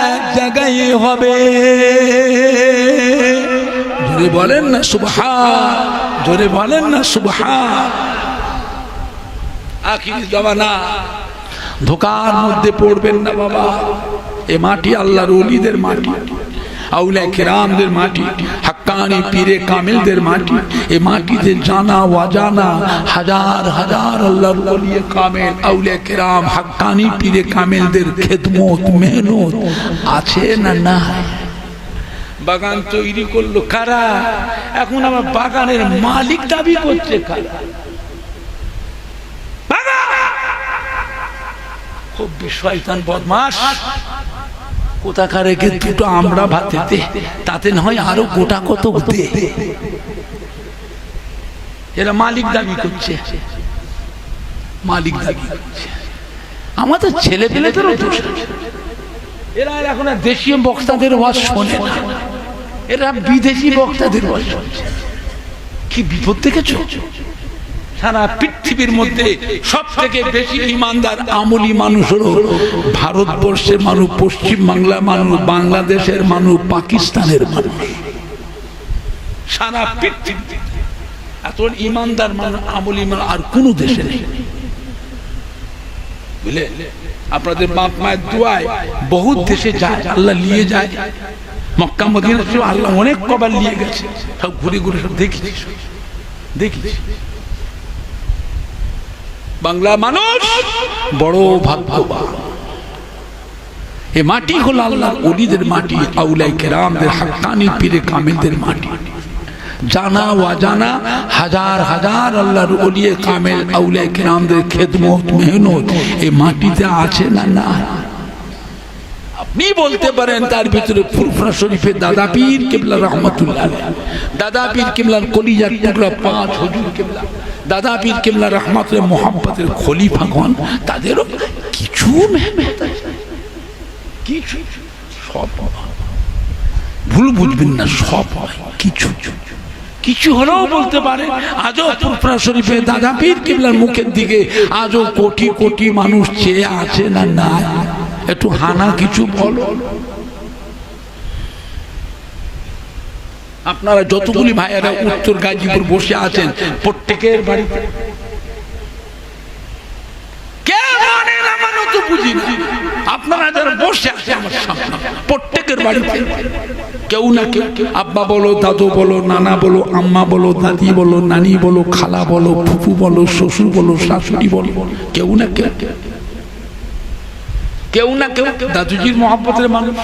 এক জায়গায় হবে। জোরে বলেন না সুবহান, জোরে বলেন না সুবহান। আখিরি জামানা, ধোকার মধ্যে পড়বেন না বাবা। এ মাটি আল্লাহর ওলিদের মাটি, আউলিয়া কিরামদের মাটি, হাক্কানি পীরে কামিলদের মাটি। এ মাটিতে জানা ওয়াজানা হাজার হাজার আল্লাহর ওলি কামিল, আউলিয়া কিরাম, হাক্কানি পীরে কামিলদের খেদমত, মেহনত আছে না নাই? বাগান তৈরি করলো কারা? এখন আমার বাগানের মালিক দাবি করছে কারা? খুব শয়তান বদমাশ, কোথাকার রেখে দুটো আমরা ভাতে দে, তাতে নয় আরো গোটা কত দে। এরা মালিক দাবি করছে, মালিক দাবি করছে। আমাদের ছেলে পেলেদেরও দোষ আছে। এরা এখন দেশীয় বক্তাদের ওয়াজ শোনে না, এরা বিদেশি বক্তাদের ওয়াজ শুনছে। কি বিপদ দেখেছো? সারা পৃথিবীর মধ্যে সব থেকে বেশি ইমানদার আমলি মানুষ হলো ভারতবর্ষের মানুষ, পশ্চিম বাংলার মানুষ, বাংলাদেশের মানুষ, পাকিস্তানের মানুষ। সারা পৃথিবীতে এত ইমানদার মানুষ, আমলি মানুষ আর কোন দেশে নেই। বুঝলে, আপনাদের বাপ মায়ের দোয়ায় বহুত দেশে যায়, আল্লাহ নিয়ে যায়। মক্কা মদিনা আল্লাহ অনেক কবার নিয়ে গেছে, সব ঘুরে ঘুরে সব দেখেছি, দেখেছি। বাংলা মানুষ বড় ভাগ্যবান। এ মাটি হলো আল্লাহর ওলিদের মাটি, আউলাই কেরামদের, হাক্কানি পীরে কামেলদের মাটি। জানা অজানা হাজার হাজার আল্লাহর ওলিয়ে কামেল আউলাই কেরামদের খেদমত মেহনত এই মাটিতে আছে না? না। আপনি বলতে পারেন তার ভিতরে ফুরফুরা শরীফের দাদা পীর কিবলা রহমাতুল্লাহ আলাইহি, দাদা পীর কিবলার কলিজার টুকরা 5 হুজুর কিবলা, দাদা পীর কিবলা রহমাতুল্লাহ মোহাম্মতের খলিফাগণ, তাদেরও কিছু মেহনত আছে, কিছু। সব ভুল বুঝবেন না, সব কিছু কিছু হলেও বলতে পারে। আজও ফুরফুরা শরীফে দাদা পীর কিবলার মুখের দিকে আজও কোটি কোটি মানুষ চেয়ে আছে না? না। একটু হানা কিছু বলো। আপনারা যতগুলি ভাইয়েরা উত্তর গাজীপুর বসে আছেন, প্রত্যেকের বাড়িতে বুঝি না, আপনারা যারা বসে আছে আমার সামনে, প্রত্যেকের বাড়িতে কেউ না কেউ, আব্বা বলো, দাদু বলো, নানা বলো, আম্মা বলো, দাদি বলো, নানি বলো, খালা বলো, ফুফু বলো, শ্বশুর বলো, শাশুড়ি বলো, কেউ না কেউ, কেউ না কেউ দাদুজির মহব্বতের মানুষ,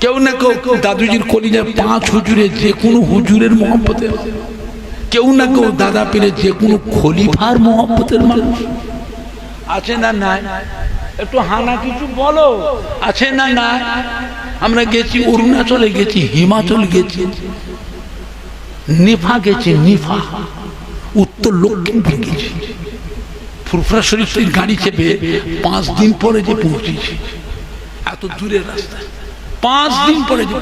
কেউ না কেউ দাদুজির কলিজার 5 হুজুরের যে কোনো হুজুরের মহব্বতের, কেউ না কেউ দাদা পীরের যে কোনো খলিফার মহব্বতের মানুষ আছে না? নাই। একটু হানা কিছু বলো, আছে না? নাই। আমরা গেছি অরুণাচলে, গেছি হিমাচল, গেছি নিফা, গেছি নিফা, উত্তর লক্ষিমপুর গেছি। ফুরফুরা শরীফের গাড়ি চেপে 5 দিন পরে যে পৌঁছেছি, এত দূরের রাস্তা, 5 দিন পরে যে।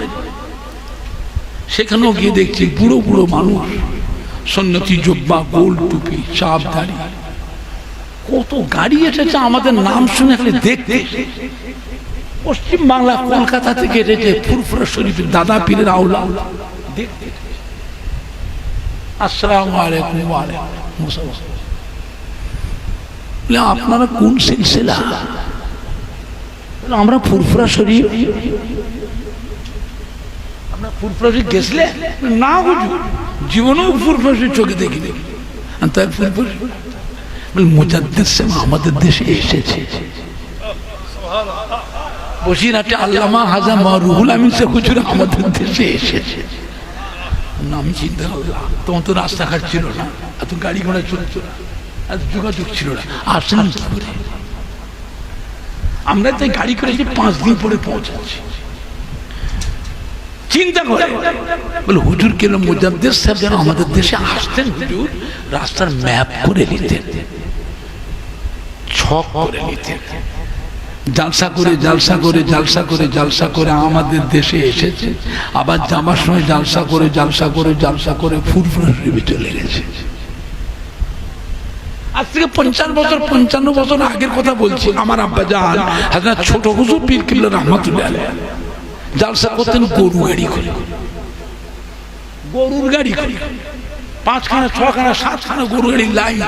সেখানেও গিয়ে দেখছি বুড়ো বুড়ো মানুষ, সন্ন্যতি জুব্বা, গোল টুপি, চাপ দাড়ি, কত গাড়ি এসেছে আমাদের নাম শুনে খালি দেখতে। পশ্চিম বাংলা কলকাতা থেকে এসেছে ফুরফুরা শরীফের দাদা পীরের আওলা দেখতে। আসসালামু আলাইকুম। ওয়া আলাইকুম আসসালাম। আপনারা কোন সিলসিলা? আমরা ফুরফুরা শরীফ। আমরা ফুরফুরা শরীফ গেছিলে না? জীবনেও ফুরফুরা শরীফ চোখে দেখিনি। তাই ফুরফুরা মুজাদ্দিদ সাহেব আমাদের দেশে এসেছে। বসিরহাটে আল্লামা হাজা রুহুল আমিন সাহেব হুজুর আমাদের দেশে এসেছে। আমি চিন্তা করলাম, তখন তো রাস্তাঘাট ছিল না, এত গাড়ি ঘোড়া চলতো না, এত যোগাযোগ ছিল না, আসলাম কি করে? আমরা তাই গাড়ি করে 5 দিন পরে পৌঁছাচ্ছি। চিন্তা করে বলে হুজুর কেন মুজাদ্দিদ সাহেব যেন আমাদের দেশে আসতেন, হুজুর রাস্তার ম্যাপ করে নিতেন, ছক করে নিতেন, জালসা করে জালসা করে জালসা করে জালসা করে আমাদের দেশে এসেছে। আবার যাবার সময় জালসা করে জালসা করে জালসা করে ফুরফুরা শরীফে চলে গেছে। আজ থেকে 50 বছর 55 বছর আগের কথা বলছি। আমার আব্বা জান হযরত ছোট হুজুর পীর কিবলা রহমাতুল্লাহ আলাইহি জালসা করতেন গরু গাড়ি করে, গরুর গাড়ি করে 5খানা 6খানা 7খানা গরু গাড়ি লাইন,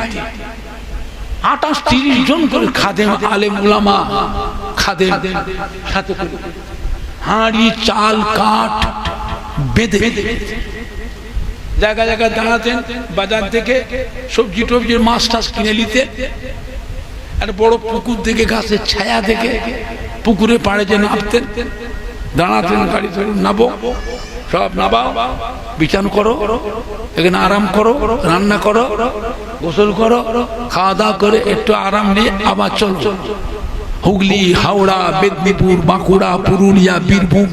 28-30 জন করে খাদেম, আলেম উলামা খাদেম সাথে করে হাঁড়ি চাল কাঠ বেঁধে জায়গা জায়গা দাঁড়াতেন। বাজার থেকে সবজি টবজির মাছ টাছ কিনে নিতে, আর বড় পুকুর থেকে গাছের ছায়া থেকে পুকুরে পাড়ে যে নামতেন, দাঁড়াতেন, গাড়ি ধরে নাবো, সব নাবাও, বিছান করো, এখানে আরাম করো, রান্না করো, গোসল করো, খাওয়া দাওয়া করে একটু আরাম নিয়ে আবার চল। হুগলি, হাওড়া, মেদিনীপুর, বাঁকুড়া, পুরুলিয়া, বীরভূম,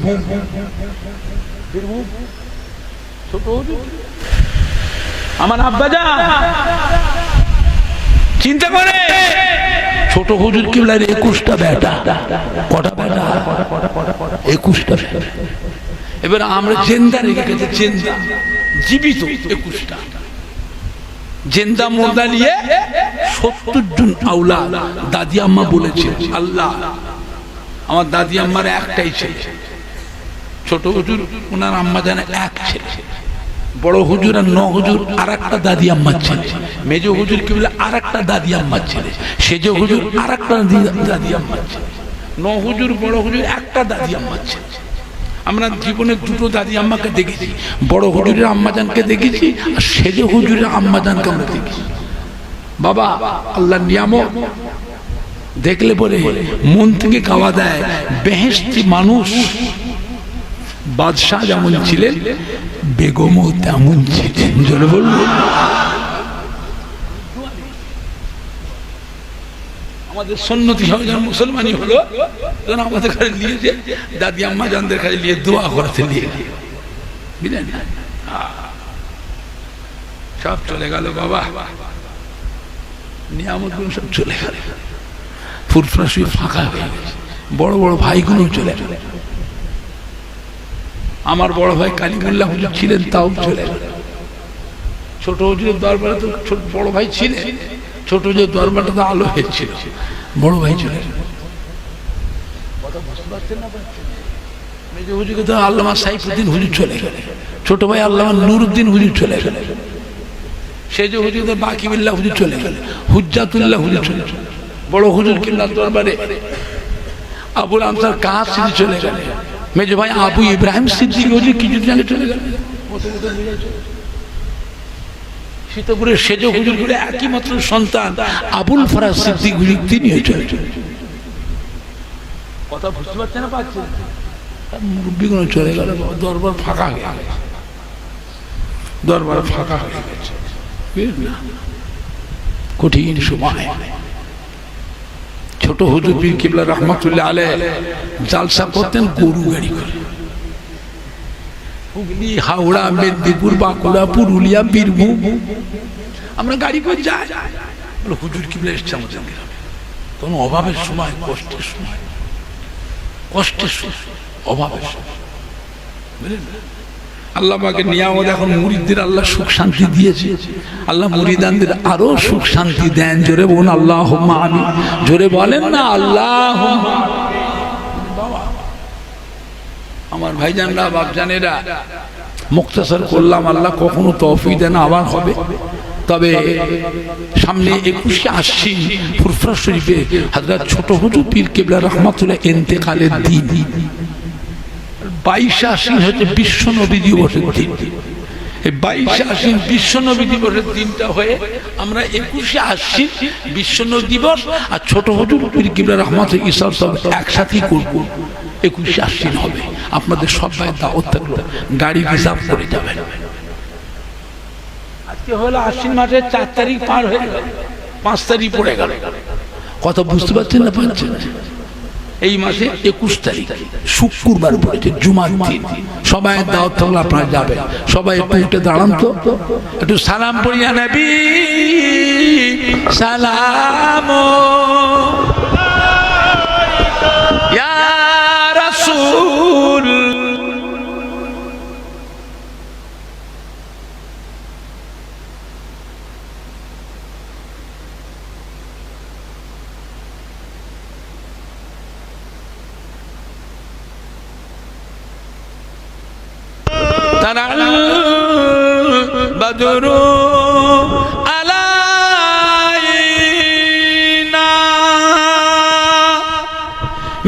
আমার আব্বাজান চিন্তা করে ছোট হুজুর কিবলার 21টা বেটা। কটা বেটা? 21টা বেটা। এবার আমরা জেন্দা রেখে গেছে, জেন্দা জীবিত 21টা জেন্দা মুর্দা নিয়ে 70 জন আওলা। দাদি আম্মা বলেছে, আল্লাহ আমার দাদি আম্মার একটাই ছেলে, ছোট হুজুর ওনার আম্মা জানে এক ছেলে, বড় হুজুর আর 9 হুজুর আর একটা দাদি আম্মার ছেলে, মেজ হুজুর কি বলে আর একটা দাদি আম্মার ছেলে, সেজ হুজুর আর একটা দাদি আম্মার ছেলে, 9 হুজুর বড় হুজুর একটা দাদি আম্মার ছেলে। আমরা জীবনে দুটো দাদি আম্মাকে দেখেছি, বড় হুজুরের আম্মাজানকে দেখেছি আর সেজ হুজুরের আম্মাজানকে আমরা দেখেছি। বাবা আল্লাহর নিয়ামত দেখলে পরে মন থেকে গাওয়া দেয়। বেহেশতি মানুষ বাদশাহ যেমন ছিলেন, বেগমও তেমন ছিলেন। জোরে বলবো, আমাদের সুন্নতি সবাই যখন মুসলমানই হলো তখন আমাদের কাছে নিয়ে যে দাদি আম্মা জানদের কাছে নিয়ে দোয়া করাতে নিয়ে বুঝলেন, সব চলে গেল বাবা, নিয়ামতগুলো সব চলে গেল, ফুরফুরা শুয়ে ফাঁকা হয়ে গেছে। বড় বড় ভাইগুলো চলে গেল। আমার বড় ভাই কালিমুল্লাহ হুজুর ছিলেন, তাও চলে গেল। ছোট হুজুরের দরবারে তো ছোট বড় ভাই ছিলেন, ছোট হুজুরের দরবারটা তো আলো হয়েছিল, বড় ভাই চলে গেল। মেজ হুজুরকে তো আল্লামা সাইফুদ্দিন হুজুর চলে গেল, ছোট ভাই আল্লামা নুরুদ্দিন হুজুর চলে গেল, সেই যে হুজুর তো বাকিবিল্লাহ হুজুর চলে গেল, হুজ্জাতুল্লাহ হুজুর চলে গেল, বড় হুজুর কিল্লার দরবারে আবুল আনসার কাসিম চলে গেল, মেজ ভাই আবু ইব্রাহিম সিদ্দিক হুজুর কিছুদিন আগে চলে গেল। সীতাপুরের সেজ হুজুর করে একই মাত্র সন্তান আবুল ফরাজ সিদ্দিক হুজুর, তিনিও চলে গেল। কথা বুঝতে পারছে না? পাচ্ছে মুরব্বীগুলো চলে গেল, দরবার ফাঁকা হয়ে গেছে, দরবার ফাঁকা হয়ে গেছে। কঠিন সময়। ছোট হুজুর পীর কিবলা রহমাতুল্লাহ আলাইহি জালসা করতেন গরু গাড়ি করে, হুগলি, হাওড়া, মেদিনীপুর, বাঁকুড়া, পুরুলিয়া, বীরভূম, আমরা গাড়ি করে যাই। বলে হুজুর কিবলা এসছে আমাদের গ্রামে। তখন অভাবের সময়, কষ্টের সময়, কষ্টের সময়, অভাবের সময়, বুঝলেন। আল্লাহ পাকে নিয়ামত, এখন মুরিদদের আল্লাহ সুখ শান্তি দিয়েছে, আল্লাহ মুরিদানদের আরো সুখ শান্তি দেন। জোরে বলুন আল্লাহুম্মা আমিন। জোরে বলেন না আল্লাহুম্মা। আমার ভাইজানরা, বাপজানেরা, মুক্তাসার করলাম, আল্লাহ কখনো তৌফিক দেন আবার হবে। তবে সামনে 21শে আশ্বিন ফুরফুরা শরীফে হযরত ছোট হুজুর পীর কিবলা রহমাতুল্লাহ ইন্তেকালের দিন। 22শে আশ্বিন হচ্ছে বিশ্ব নবী দিবসের দিন। এই 22শে আশ্বিন বিশ্ব নবী দিবসের দিনটা হয়ে আমরা 21শে আশ্বিন বিশ্ব নবী দিবস আর ছোট হুজুর পীর কিবলা রহমাতুল্লাহ ইসব সব একসাথেই করব। 21শে আশ্বিন হবে। আপনাদের সবাই দাওয়াত থাকলো, গাড়ি রিজার্ভ করে যাবেন। আজকে হলো আশ্বিন মাসের 4 তারিখ পার হয়ে গেল, 5 তারিখ পড়ে গেল। কথা বুঝতে পারছেন না? পারছেন? এই মাসে 21 তারিখ শুক্রবার পড়েছে, জুমার দিন। সবাই দাওয়াত থাকলে আপনারা যাবেন। সবাই একটু উঠে দাঁড়ান তো, একটু সালাম পড়িয়া নবী সালাম ইয়া রাসূল। তারাল বদরু আলাইনা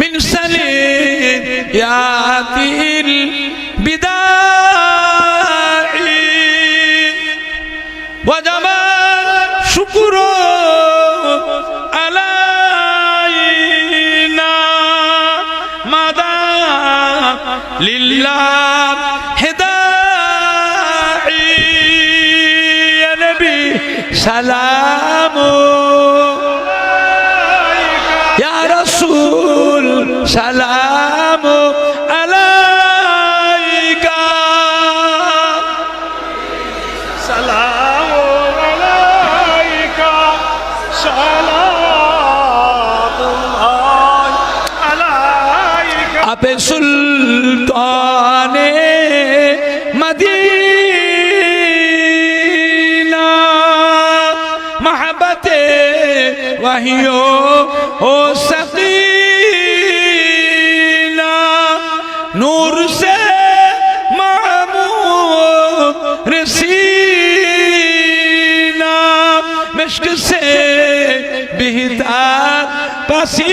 মিন সানিয়াতিল বিদাই ওয়াজাবা শুকরু আলাইনা মাদা লিল্লাহ সালাম ইয়া রাসূল সালাম আলাইকা সালাম আপে সুলতানে মদিনা महबते वहियो ओ सकीना नूर से मामूर रसीना मिश्क से बिहता पसीना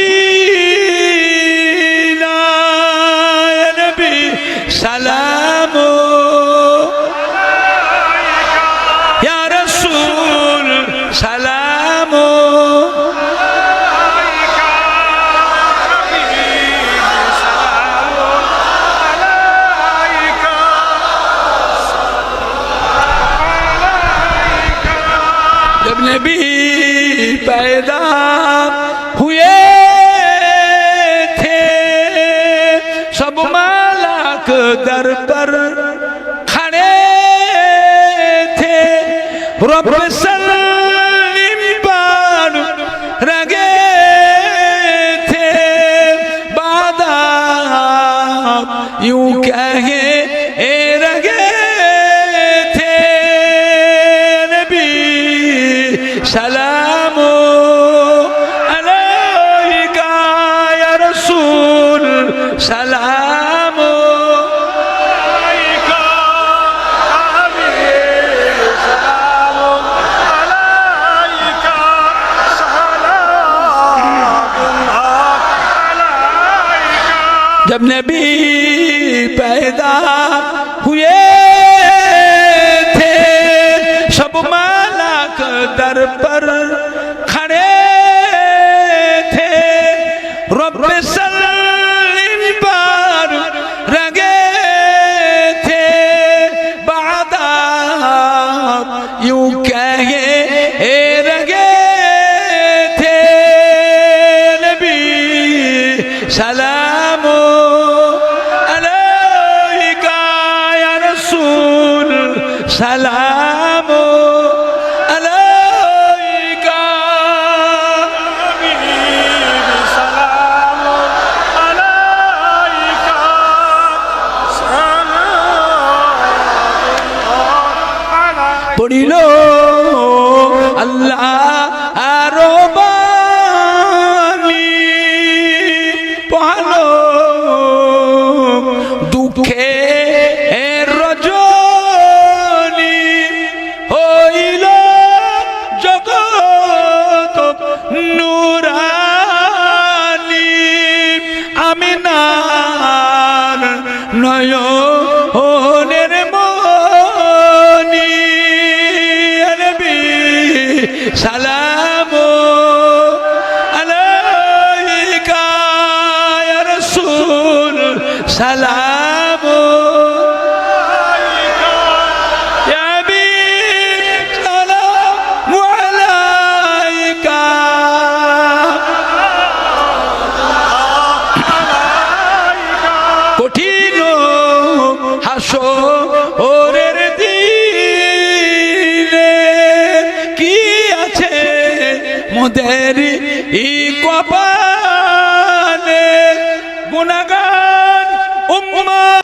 या नबी सलामो या रसूल सलामो जब नबी पैदा हुए थे सब मालाक दर पर खड़े थे रब सलीम पर रगे थे बादा यूं कहे ए रगे थे नबी सलामो अलैका या रसूल सलामो जब नबी पैदा हुए थे सब मालाक दर पर खड़े थे रब सलीम पर रगे थे बादा यूं कहे ए रगे थे नबी सलामो अलैका या रसूल सलामो अलैका सलामो अलैका सलाम पढ़िलो अल्लाह आरो बानी पढ़लो दुखे रजनी হইল জগৎ নুরানি আমিনার নয়নের মনি নবী সালামো আলাইকা ইয়া রাসূল সালামো কঠিন হাসরের দিনে কি আছে মোদের ই কপালে গুনাহগার